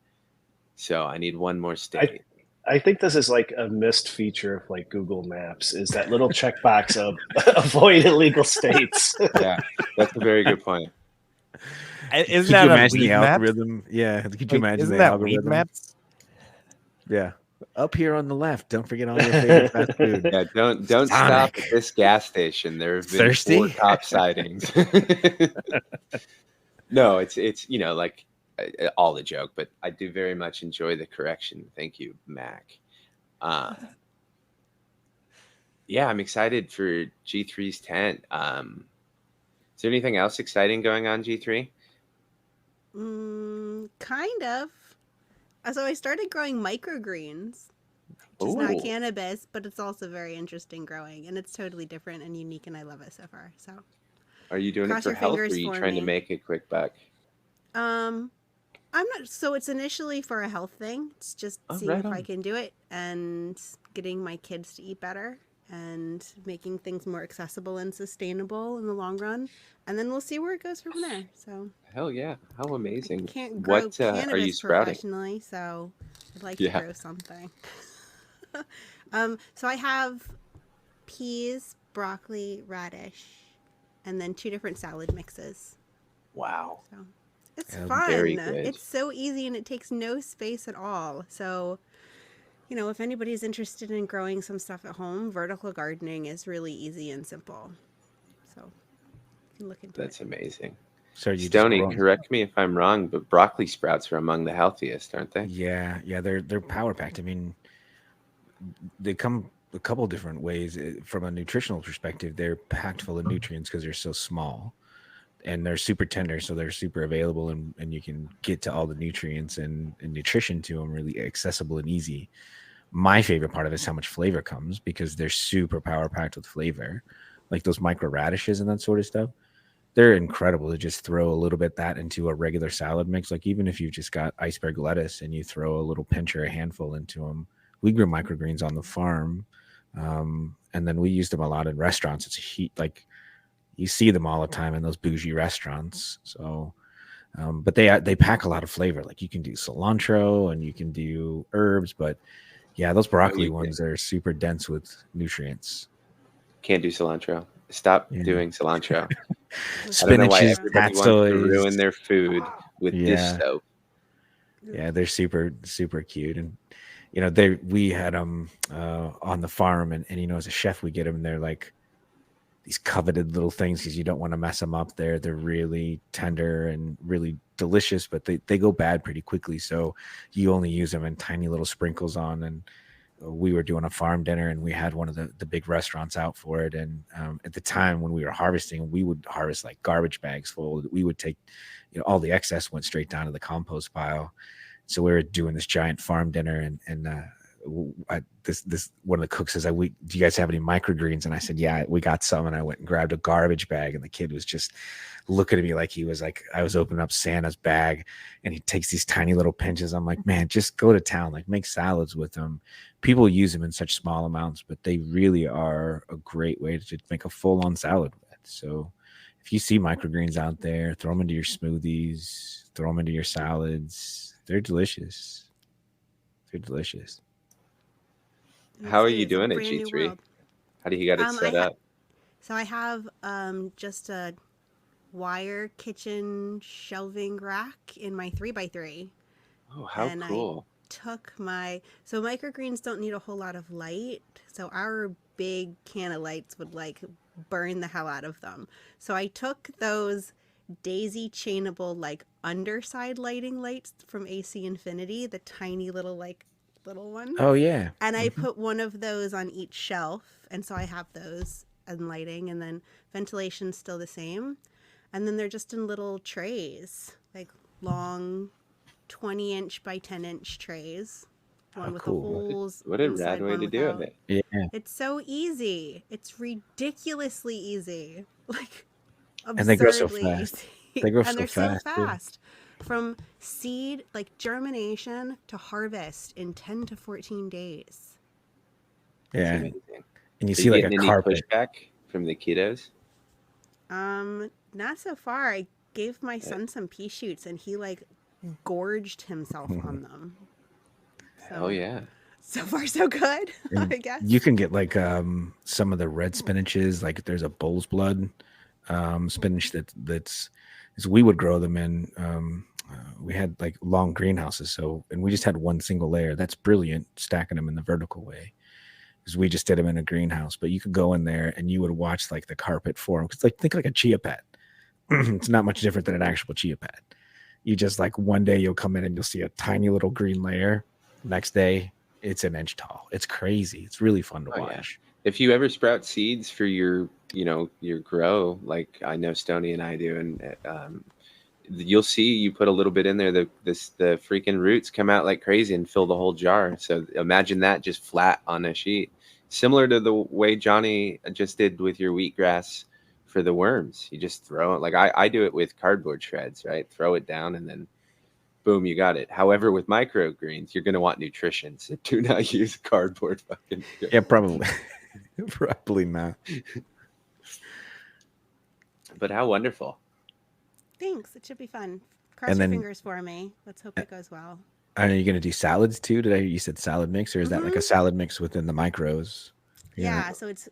so I need one more state. I think this is like a missed feature of like Google Maps is that little checkbox of avoid illegal states. Yeah, that's a very good point. Isn't Could that you on imagine Weed the Maps? algorithm? Yeah, could you Wait, imagine isn't the that Weed algorithm? Maps? Yeah, up here on the left. Don't forget all your favorite fast food. Yeah, don't stop Sonic. at this gas station. There have been Thirsty? 4 cop sightings. No, it's like all a joke, but I do very much enjoy the correction. Thank you, Mac. Yeah, I'm excited for G3's tent. Is there anything else exciting going on G3? Kind of. So I started growing microgreens, which is not Ooh. cannabis, but it's also very interesting growing, and it's totally different and unique, and I love it so far. So, Are you doing cross it for your health, or are fingers you for trying to me. make a quick buck? I'm not. So it's initially for a health thing. It's just Oh, seeing right if I on. can do it and getting my kids to eat better and making things more accessible and sustainable in the long run. And then we'll see where it goes from there. So Hell yeah! How I amazing! can't grow What are you cannabis sprouting? professionally, so I'd like Yeah. to grow something. So I have peas, broccoli, radish, and then 2 different salad mixes. Wow. So it's Yeah, very fun. good. It's so easy and it takes no space at all. So, if anybody's interested in growing some stuff at home, vertical gardening is really easy and simple. So you can look into That's amazing. So you just Stoney, grow 'em. correct me if I'm wrong, but broccoli sprouts are among the healthiest, aren't they? Yeah, they're power packed. I mean, they come a couple different ways. From a nutritional perspective, they're packed full of nutrients because they're so small, and they're super tender, so they're super available, and you can get to all the nutrients and nutrition to them really accessible and easy. My favorite part of it is how much flavor comes because they're super power packed with flavor, like those micro radishes and that sort of stuff. They're incredible to just throw a little bit that into a regular salad mix. Like even if you've just got iceberg lettuce and you throw a little pinch or a handful into them. We grew microgreens on the farm, and then we used them a lot in restaurants. It's a heat, like you see them all the time in those bougie restaurants. So, but they pack a lot of flavor. Like you can do cilantro and you can do herbs, but yeah, those broccoli you ones are super dense with nutrients. Can't do cilantro. Stop Yeah. doing cilantro. it. I don't know why Spinaches, everybody wants to soys. ruin their food with dish Yeah. soap. Yeah, they're super cute, and we had them on the farm, and as a chef we get them, and they're like these coveted little things because you don't want to mess them up. They're really tender and really delicious, but they go bad pretty quickly, so you only use them in tiny little sprinkles on. And we were doing a farm dinner, and we had one of the big restaurants out for it, and at the time when we were harvesting, we would harvest like garbage bags full. We would take all the excess went straight down to the compost pile. So we were doing this giant farm dinner, and this one of the cooks says, do you guys have any microgreens? And I said, yeah, we got some. And I went and grabbed a garbage bag, and the kid was just looking at me like he was like I was opening up Santa's bag, and he takes these tiny little pinches. I'm like, man, just go to town, like make salads with them. People use them in such small amounts, but they really are a great way to make a full-on salad with. So if you see microgreens out there, throw them into your smoothies, throw them into your salads. They're delicious. They're delicious. How are It's you a doing at brand new G3? world. How do you got it set up? So I have just a wire kitchen shelving rack in my 3x3. Oh, how and cool. So microgreens don't need a whole lot of light. So our big can of lights would like burn the hell out of them. So I took those daisy chainable like underside lighting lights from AC Infinity, the tiny little ones. Oh yeah. And I put one of those on each shelf, and so I have those and lighting, and then ventilation's still the same. And then they're just in little trays, like long 20-inch by 10-inch trays. One with cool. the holes. What a inside, rad way one to do without. it. Yeah. It's so easy. It's ridiculously easy. Like And they grow so absurdly fast. easy. They grow And so they're so fast, too. fast. From seed, like germination to harvest in 10 to 14 days. It's Yeah. amazing. And you Are see you like a getting any carpet. pushback from the kiddos? Not so far. I gave my son some pea shoots and he like gorged himself on them. So, Oh yeah. so far so good, And I guess. you can get like some of the red spinaches, like there's a bull's blood spinach that's we would grow them in we had like long greenhouses, so and we just had one single layer. That's brilliant, stacking them in the vertical way, because we just did them in a greenhouse. But you could go in there and you would watch like the carpet form, because like think like a chia pet. It's not much different than an actual chia pet. You just like one day you'll come in and you'll see a tiny little green layer. Next day it's an inch tall. It's crazy. It's really fun to watch. If you ever sprout seeds for your grow, like I know Stoney and I do, and you'll see you put a little bit in there, the freaking roots come out like crazy and fill the whole jar. So imagine that just flat on a sheet, similar to the way Johnny just did with your wheatgrass for the worms. You just throw it, like I do it with cardboard shreds, right? Throw it down and then boom, you got it. However, with microgreens, you're going to want nutrition. So do not use cardboard fucking. Yeah, probably. Probably not. But how wonderful. Thanks. It should be fun. Cross And your then- fingers for me. Let's hope it goes well. Are you going to do salads too? You said salad mix, or is that like a salad mix within the micros? Yeah, so it's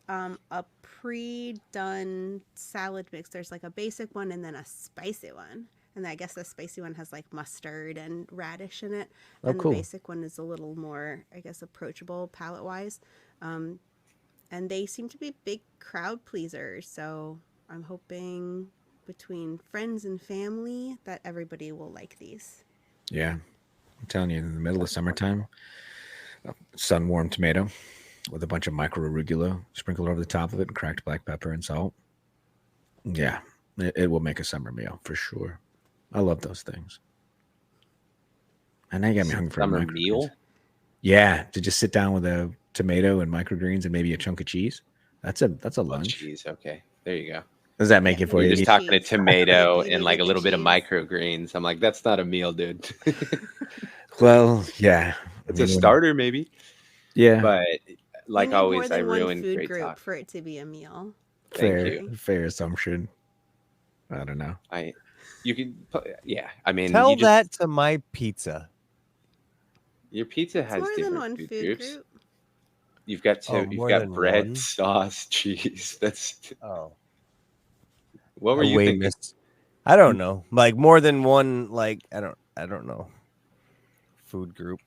a pre-done salad mix. There's like a basic one and then a spicy one. And I guess the spicy one has like mustard and radish in it. Oh, And cool. the basic one is a little more, I guess, approachable palate-wise. And they seem to be big crowd pleasers. So I'm hoping between friends and family that everybody will like these. Yeah, I'm telling you, in the middle of summertime, a sun-warmed tomato with a bunch of micro arugula sprinkled over the top of it, and cracked black pepper and salt. Yeah, it will make a summer meal for sure. I love those things. And now you got me hungry for a Summer microgreens. meal? Yeah, to just sit down with a tomato and microgreens and maybe a chunk of cheese. That's a Oh, lunch. cheese. Okay, there you go. Does that make it for You're you? just talking a cheese. tomato You and need like a the little bit of cheese. microgreens. I'm like, that's not a meal, dude. Well, yeah. It's a starter, maybe. Yeah, But like You need always, more I than one ruin food great group talk. for it to be a meal. Thank fair assumption. I don't know. You could, yeah. I mean, Tell you just, that to my pizza. your pizza It's has more than different one food food groups. group. You've got Oh, you've more got than bread, one? sauce, cheese. That's Oh, what were I you way thinking? missed. I don't know. Like more than one. Like I don't know. Food group.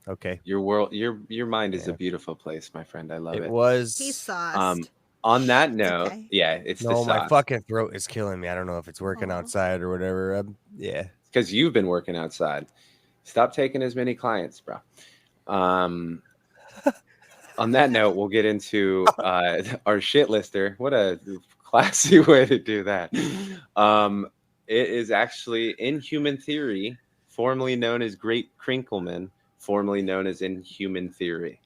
Okay. Your world, your mind is Yeah. a beautiful place, my friend. I love it. It was. He's sauced. On that note, okay. yeah, it's the No, my sauce. fucking throat is killing me. I don't know if it's working Aw. outside or whatever. Yeah. Because you've been working outside. Stop taking as many clients, bro. On that note, we'll get into our shit lister. What a classy way to do that. It is actually Inhuman Theory, formerly known as Great Crinkleman, formerly known as Inhuman Theory.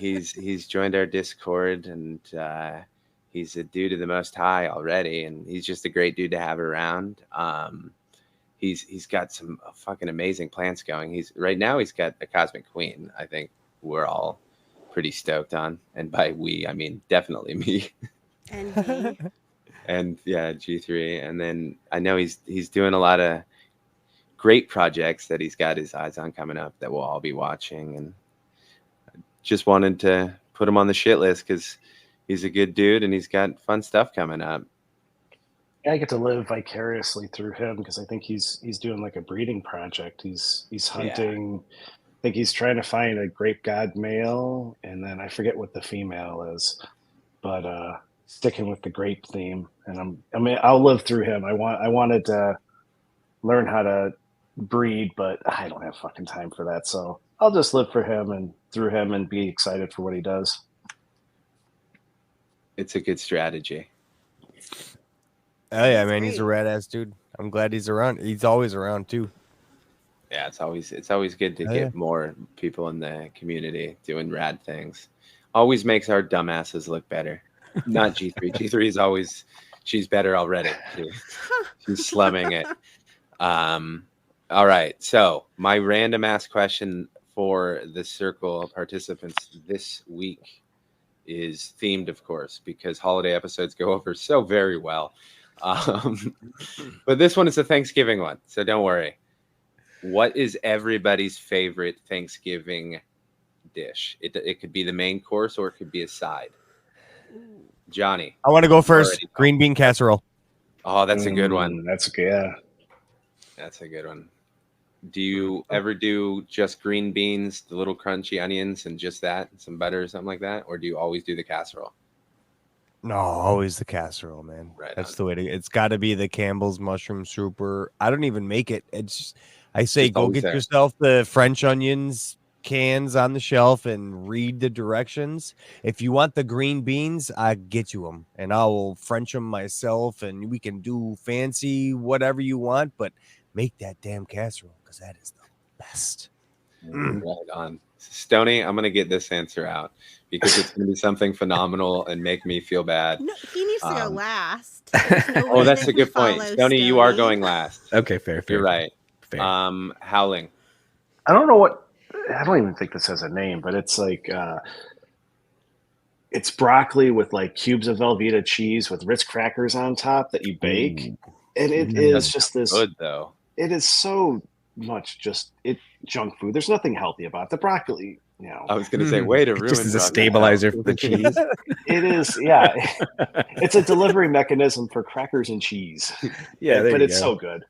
He's joined our Discord, and he's a dude of the Most High already, and he's just a great dude to have around. He's got some fucking amazing plants going. He's got a Cosmic Queen. I think we're all pretty stoked on, and by we I mean definitely me. And he, And yeah, G3. And then I know he's doing a lot of great projects that he's got his eyes on coming up that we'll all be watching. And I just wanted to put him on the shit list because he's a good dude and he's got fun stuff coming up. I get to live vicariously through him because I think he's doing like a breeding project. He's hunting. I think he's trying to find a grape god male, and then I forget what the female is, but sticking with the grape theme. And I'll live through him. I wanted to learn how to breed, but I don't have fucking time for that. So I'll just live for him and through him and be excited for what he does. It's a good strategy. Oh yeah, He's man, he's a great. rad ass dude. I'm glad he's around. He's always around too. Yeah, it's always good to Oh, get yeah. more people in the community doing rad things. Always makes our dumbasses look better. Not G3. G3 is always she's better already. She's slumming it. All right. So my random ass question for the circle participants this week is themed, of course, because holiday episodes go over so very well. But this one is a Thanksgiving one, so don't worry. What is everybody's favorite Thanksgiving dish? It could be the main course or it could be a side. Johnny. I want to go first. already- Green bean casserole. Oh, that's a good one. That's okay. Yeah. That's a good one. Do you ever do just green beans, the little crunchy onions, and just that, and some butter or something like that? Or do you always do the casserole? No, always the casserole, man. Right That's on. the way to. It's got to be the Campbell's mushroom soup. Or I don't even make it. It's. I say Just go always get there. yourself the French onions cans on the shelf and read the directions. If you want the green beans, I get you them, and I will French them myself, and we can do fancy whatever you want, but make that damn casserole because that is the best. Right on. Stoney, I'm going to get this answer out because it's going to be something phenomenal and make me feel bad. No, he needs to go Um, last. Oh, that's a good point. Stoney, you are going last. Okay, fair. You're right. Fair. Howling. I don't know what. I don't even think this has a name, but it's like it's broccoli with like cubes of Velveeta cheese with Ritz crackers on top that you bake, and it is just this. Good though. It is so much just junk food. There's nothing healthy about it. The broccoli. You know, I was going to say, way to It ruin just is a broccoli. stabilizer for the cheese. it is. Yeah, it's a delivery mechanism for crackers and cheese. Yeah, there but you it's go. so good.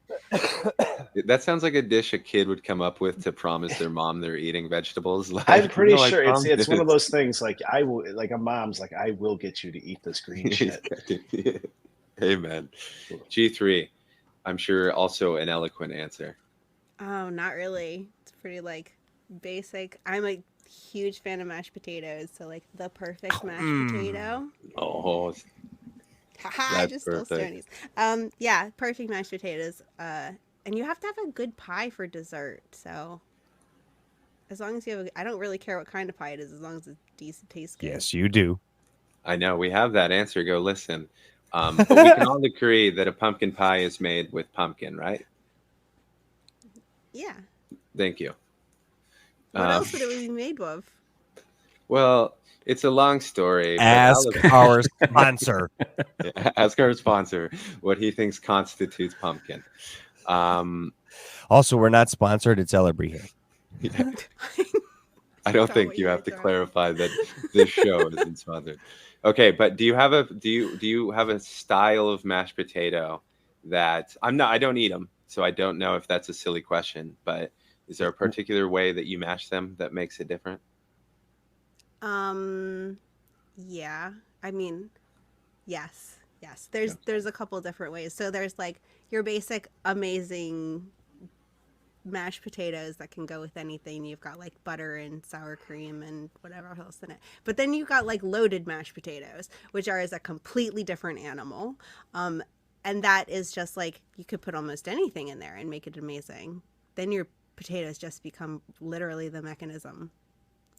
That sounds like a dish a kid would come up with to promise their mom they're eating vegetables. Like, I'm pretty "No, I sure it's promise one of those things like I will like a mom's like I will get you to eat this green shit. Amen. G3, I'm sure also an eloquent answer. Oh, not really. It's pretty like basic. I'm a huge fan of mashed potatoes, so like the perfect mashed potato. Oh, Haha, I That's just stole perfect. Stoney's. Yeah, perfect mashed potatoes. And you have to have a good pie for dessert. So as long as you have, I don't really care what kind of pie it is, as long as it decent tastes good. Yes, you do. I know we have that answer. Go listen. But we can all agree that a pumpkin pie is made with pumpkin, right? Yeah. Thank you. What else would it be made of? Well, it's a long story. but Ask I'll- our sponsor. ask our sponsor what he thinks constitutes pumpkin. Also, we're not sponsored. It's Celebrate. I don't Got think what you you have were to throwing. clarify that this show isn't sponsored. Okay, but do you have a style of mashed potato that I don't eat them, so I don't know if that's a silly question, but is there a particular way that you mash them that makes it different? Yeah. I mean, yes. There's a couple different ways. So there's like your basic amazing mashed potatoes that can go with anything. You've got like butter and sour cream and whatever else in it. But then you've got like loaded mashed potatoes, which is a completely different animal. And that is just like you could put almost anything in there and make it amazing. Then your potatoes just become literally the mechanism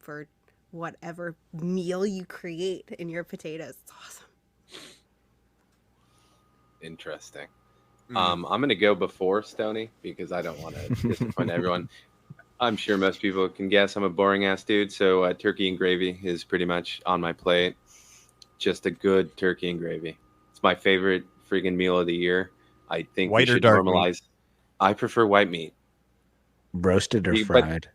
for whatever meal you create in your potatoes. It's awesome. Interesting. I'm going to go before Stoney because I don't want to disappoint everyone. I'm sure most people can guess I'm a boring ass dude, so turkey and gravy is pretty much on my plate. Just a good turkey and gravy. It's my favorite freaking meal of the year. I think White we or should dark meat? normalize. I prefer white meat. Roasted or But- fried?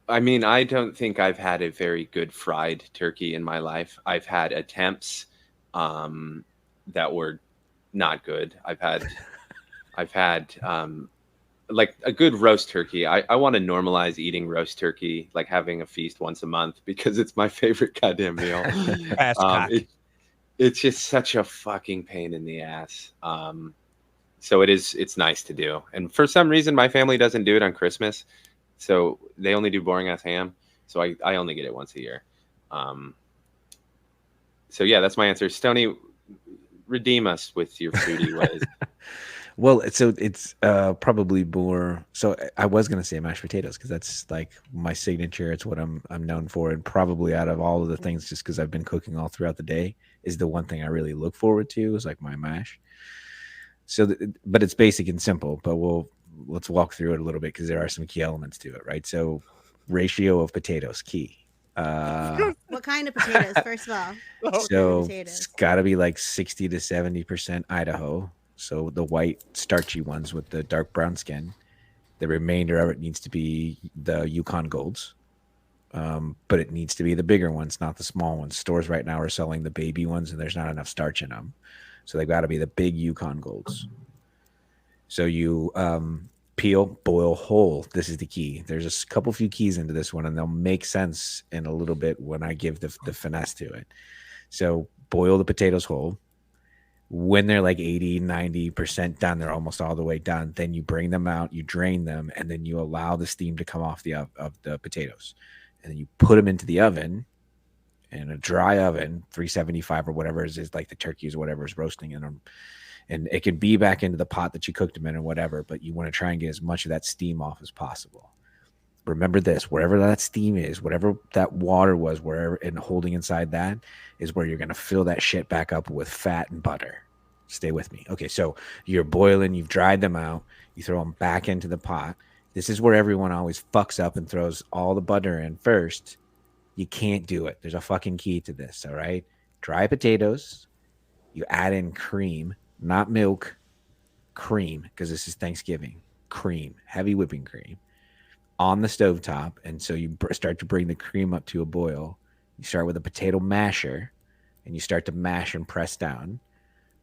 I mean, I don't think I've had a very good fried turkey in my life. I've had attempts that were not good. I've had like a good roast turkey. I want to normalize eating roast turkey, like having a feast once a month because it's my favorite goddamn meal. Ass cock. It's just such a fucking pain in the ass. So it's nice to do. And for some reason, my family doesn't do it on Christmas. So they only do boring ass ham. So I only get it once a year. So yeah, that's my answer. Stoney, redeem us with your foodie ways. Well, it's probably more. So I was gonna say mashed potatoes because that's like my signature. It's what I'm known for, and probably out of all of the things, just because I've been cooking all throughout the day, is the one thing I really look forward to is like my mash. So, but it's basic and simple. But let's walk through it a little bit because there are some key elements to it, right? So, ratio of potatoes key. What kind of potatoes? First of all, what kind of So potatoes? it's got to be like 60 to 70% Idaho. So the white starchy ones with the dark brown skin. The remainder of it needs to be the Yukon Golds. But it needs to be the bigger ones, not the small ones. Stores right now are selling the baby ones, and there's not enough starch in them. So they've got to be the big Yukon Golds. So you peel, boil whole. This is the key. There's a couple few keys into this one, and they'll make sense in a little bit when I give the finesse to it. So boil the potatoes whole. When they're like 80, 90% done, they're almost all the way done. Then you bring them out, you drain them, and then you allow the steam to come off of the potatoes. And then you put them into the oven, in a dry oven, 375 or whatever is like the turkeys or whatever is roasting in them. And it can be back into the pot that you cooked them in or whatever, but you want to try and get as much of that steam off as possible. Remember this, wherever that steam is, whatever that water was, wherever and holding inside that is where you're going to fill that shit back up with fat and butter. Stay with me. Okay, so you're boiling, you've dried them out, you throw them back into the pot. This is where everyone always fucks up and throws all the butter in first. You can't do it. There's a fucking key to this, all right? Dry potatoes, you add in cream, not milk, cream, because this is Thanksgiving. Cream, heavy whipping cream on the stovetop. And so you start to bring the cream up to a boil. You start with a potato masher, and you start to mash and press down.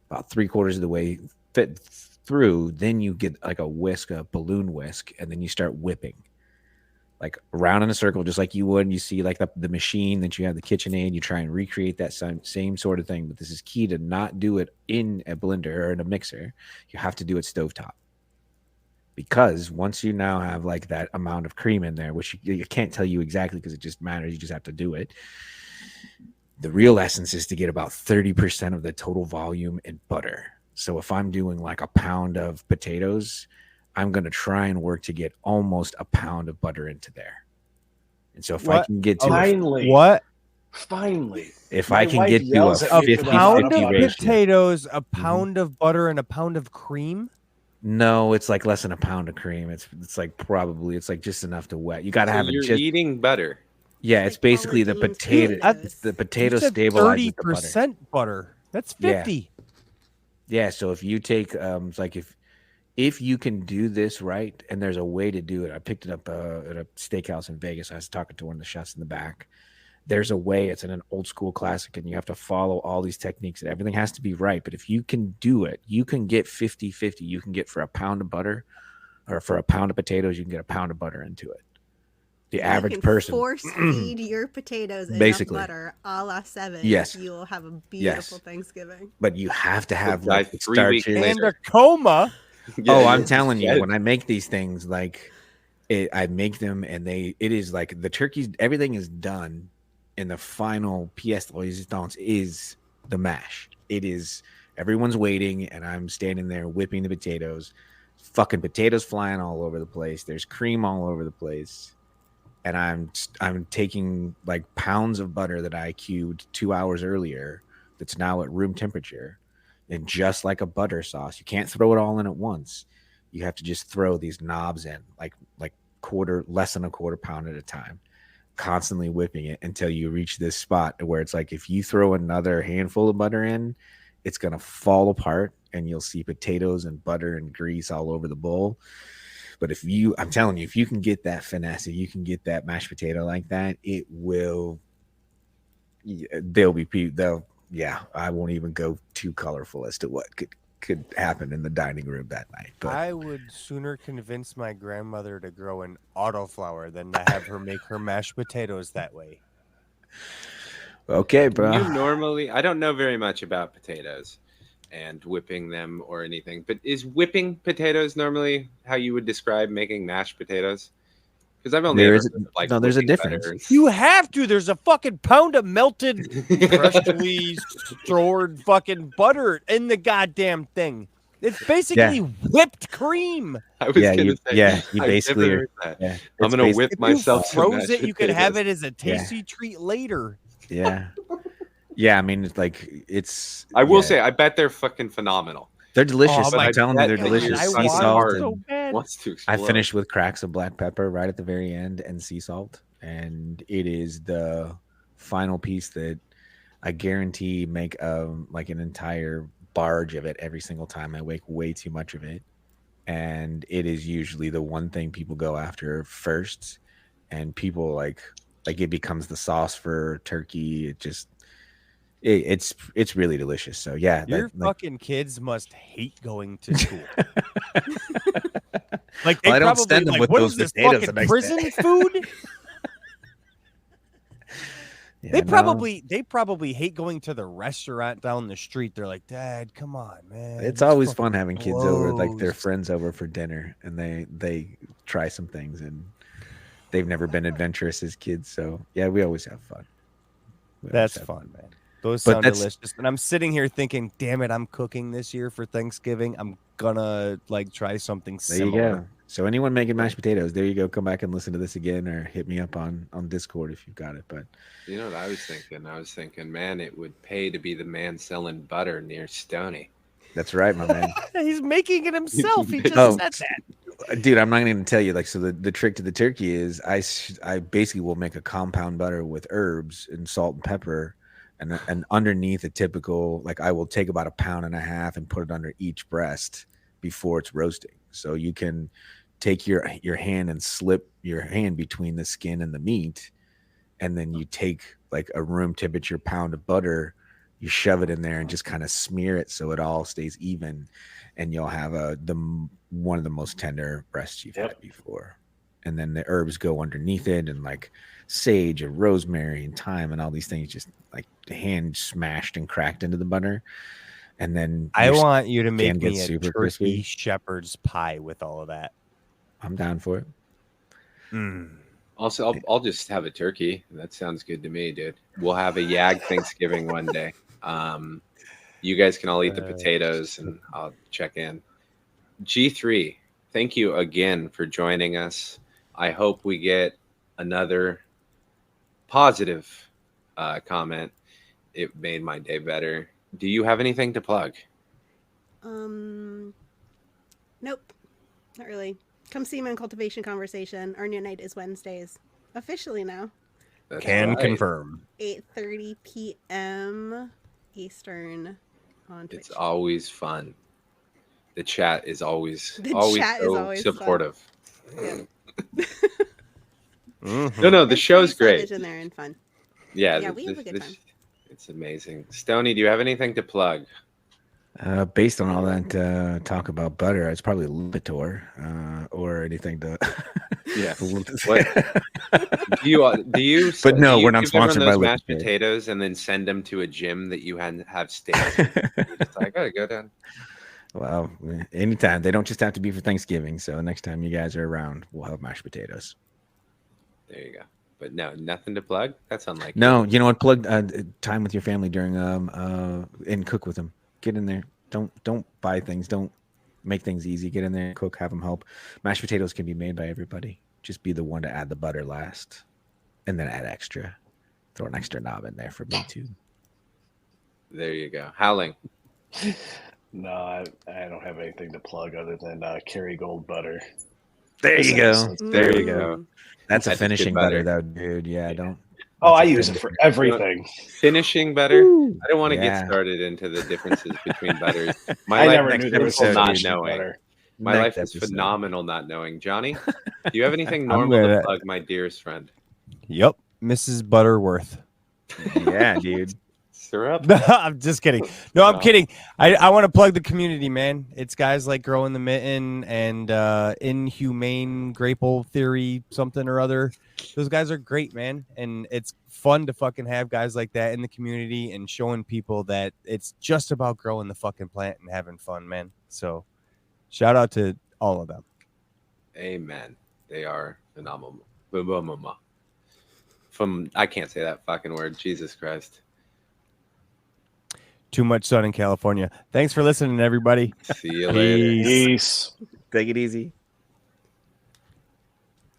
About 3/4 of the way fit through, then you get like a whisk, a balloon whisk, and then you start whipping. Like around in a circle, just like you would. And you see like the machine that you have, the KitchenAid, you try and recreate that same sort of thing. But this is key to not do it in a blender or in a mixer. You have to do it stovetop. Because once you now have like that amount of cream in there, which you can't tell you exactly because it just matters. You just have to do it. The real essence is to get about 30% of the total volume in butter. So if I'm doing like a pound of potatoes, I'm going to try and work to get almost a pound of butter into there. And so if I can get to finally, if I can get to a 50-50 pound of ratio. potatoes, a pound of butter, and a pound of cream. No, it's like less than a pound of cream. It's like probably it's like just enough to wet. You got to have it. You're just eating butter. Yeah, it's basically the potato. The potato stabilizes the butter. 30% butter. That's 50. Yeah. So if you take it's like if you can do this right, and there's a way to do it. I picked it up at a steakhouse in Vegas. I was talking to one of the chefs in the back. There's a way. It's in an old school classic, and you have to follow all these techniques, and everything has to be right. But if you can do it, you can get 50-50. You can get for a pound of butter, or for a pound of potatoes, you can get a pound of butter into it. The average person force feed your potatoes basically enough butter, a la 7. Yes, you will have a beautiful Thanksgiving. But you have to have like 3 weeks and a coma. Yeah, I'm telling you, when I make these things, like I make them, and it is like the turkeys. Everything is done, and the final pièce de résistance is the mash. It is everyone's waiting, and I'm standing there whipping the potatoes. Fucking potatoes flying all over the place. There's cream all over the place. And I'm taking like pounds of butter that I cubed 2 hours earlier that's now at room temperature, and just like a butter sauce, you can't throw it all in at once. You have to just throw these knobs in like less than a quarter pound at a time, constantly whipping it until you reach this spot where it's like if you throw another handful of butter in, it's going to fall apart, and you'll see potatoes and butter and grease all over the bowl. But I'm telling you, if you can get that finesse, if you can get that mashed potato like that, it will. I won't even go too colorful as to what could happen in the dining room that night. But I would sooner convince my grandmother to grow an autoflower than to have her make her mashed potatoes that way. Okay, bro. I don't know very much about potatoes and whipping them or anything, but is whipping potatoes normally how you would describe making mashed potatoes? Because I've only there's a difference. You have to. There's a fucking pound of melted, freshly stored fucking butter in the goddamn thing. It's basically whipped cream. I was Yeah, gonna say, you I've basically never are. heard that. Yeah, I'm it's gonna basi- whip If myself you some froze mashed it, you could have potatoes. it as a tasty treat later. Yeah, yeah. I mean, it's like it's. I will Yeah, say, I bet they're fucking phenomenal. they're delicious. Oh But my I'm I telling you, bet they're that God, your delicious. I Sea fucking want them salt heart so and bad. wants to I explode. finished with cracks of black pepper right at the very end and sea salt, and it is the final piece that I guarantee make like an entire barge of it every single time. I make way too much of it, and it is usually the one thing people go after first, and people like it becomes the sauce for turkey. It's really delicious. So yeah, Your that like. fucking kids must hate going to school. Like Well, they I don't probably send them like, with what those is this potatoes the fucking next prison day. food? Yeah, They no. probably hate going to the restaurant down the street. They're like, Dad, come on, man. It's this always fucking fun having kids over, like their blows." friends over for dinner, and they try some things, and they've never been adventurous as kids. So yeah, we always have fun. We always That's have fun, man. Those But sound that's- delicious. And I'm sitting here thinking, damn it, I'm cooking this year for Thanksgiving. I'm gonna like try something There similar. you go. So anyone making mashed potatoes, there you go. Come back and listen to this again, or hit me up on Discord if you've got it. But You know what I was thinking? I was thinking, man, it would pay to be the man selling butter near Stoney. that's right, my man. He's making it himself. He just Oh. said that. Dude, I'm not going to tell you. Like, so the trick to the turkey is I basically will make a compound butter with herbs and salt and pepper, and underneath a typical, like, I will take about 1.5 pounds and put it under each breast before it's roasting. So you can take your hand and slip your hand between the skin and the meat, and then you take like a room temperature pound of butter, you shove it in there and just kind of smear it so it all stays even, and you'll have one of the most tender breasts you've had before. And then the herbs go underneath it, and like sage and rosemary and thyme and all these things just like hand smashed and cracked into the butter. And then I want you to skin make gets me a super turkey crispy. shepherd's pie with all of that. I'm down for it. Also, I'll just have a turkey. That sounds good to me, dude. We'll have a Yag Thanksgiving one day. You guys can all eat the potatoes, and I'll check in. G3, thank you again for joining us. I hope we get another positive comment. It made my day better. Do you have anything to plug? Nope, not really. Come see me on Cultivation Conversation. Our new night is Wednesdays, officially now. That's Can right. confirm. 8:30 p.m. Eastern on Twitch. It's always fun. The chat is always The always chat is so always supportive. Yeah. No, the show's pretty great. savage in there and fun. Yeah, we have a good time. It's amazing. Stoney, do you have anything to plug? Based on all that talk about butter, it's probably Lipitor or anything to. Yeah. What? Do you? But no, do you we're not give everyone sponsored by those mashed Lipitor. potatoes and then send them to a gym that you have steaks. You're just like, I gotta go down. Well, anytime. They don't just have to be for Thanksgiving. So next time you guys are around, we'll have mashed potatoes. There you go. But no, nothing to plug. That's unlike No, you know what? Plug time with your family during and cook with them. Get in there. Don't buy things. Don't make things easy. Get in there, cook, have them help. Mashed potatoes can be made by everybody. Just be the one to add the butter last, and then add extra. Throw an extra knob in there for me too. There you go. Howling. No, I don't have anything to plug other than Kerrygold butter. There you go. There you go. That's a That's finishing good butter, butter. though, dude. Yeah, don't. Oh, I that's a use it for finishing- everything. Finishing butter. I don't want to Yeah. get started into the differences between butters. My I life never is knew there was phenomenal no not finishing knowing. butter. My Next life is episode. phenomenal not knowing. Johnny, do you have anything normal to gonna- plug, my dearest friend? Yep, Mrs. Butterworth. Yeah, dude. Syrup? No, I'm just kidding. No, I'm kidding. I want to plug the community, man. It's guys like Growing the Mitten and Inhumane Theory, something or other. Those guys are great, man. And it's fun to fucking have guys like that in the community and showing people that it's just about growing the fucking plant and having fun, man. So shout out to all of them. Amen. They are phenomenal. I can't say that fucking word. Jesus Christ. too much sun in California. Thanks for listening, everybody. See you later. Peace. Take it easy.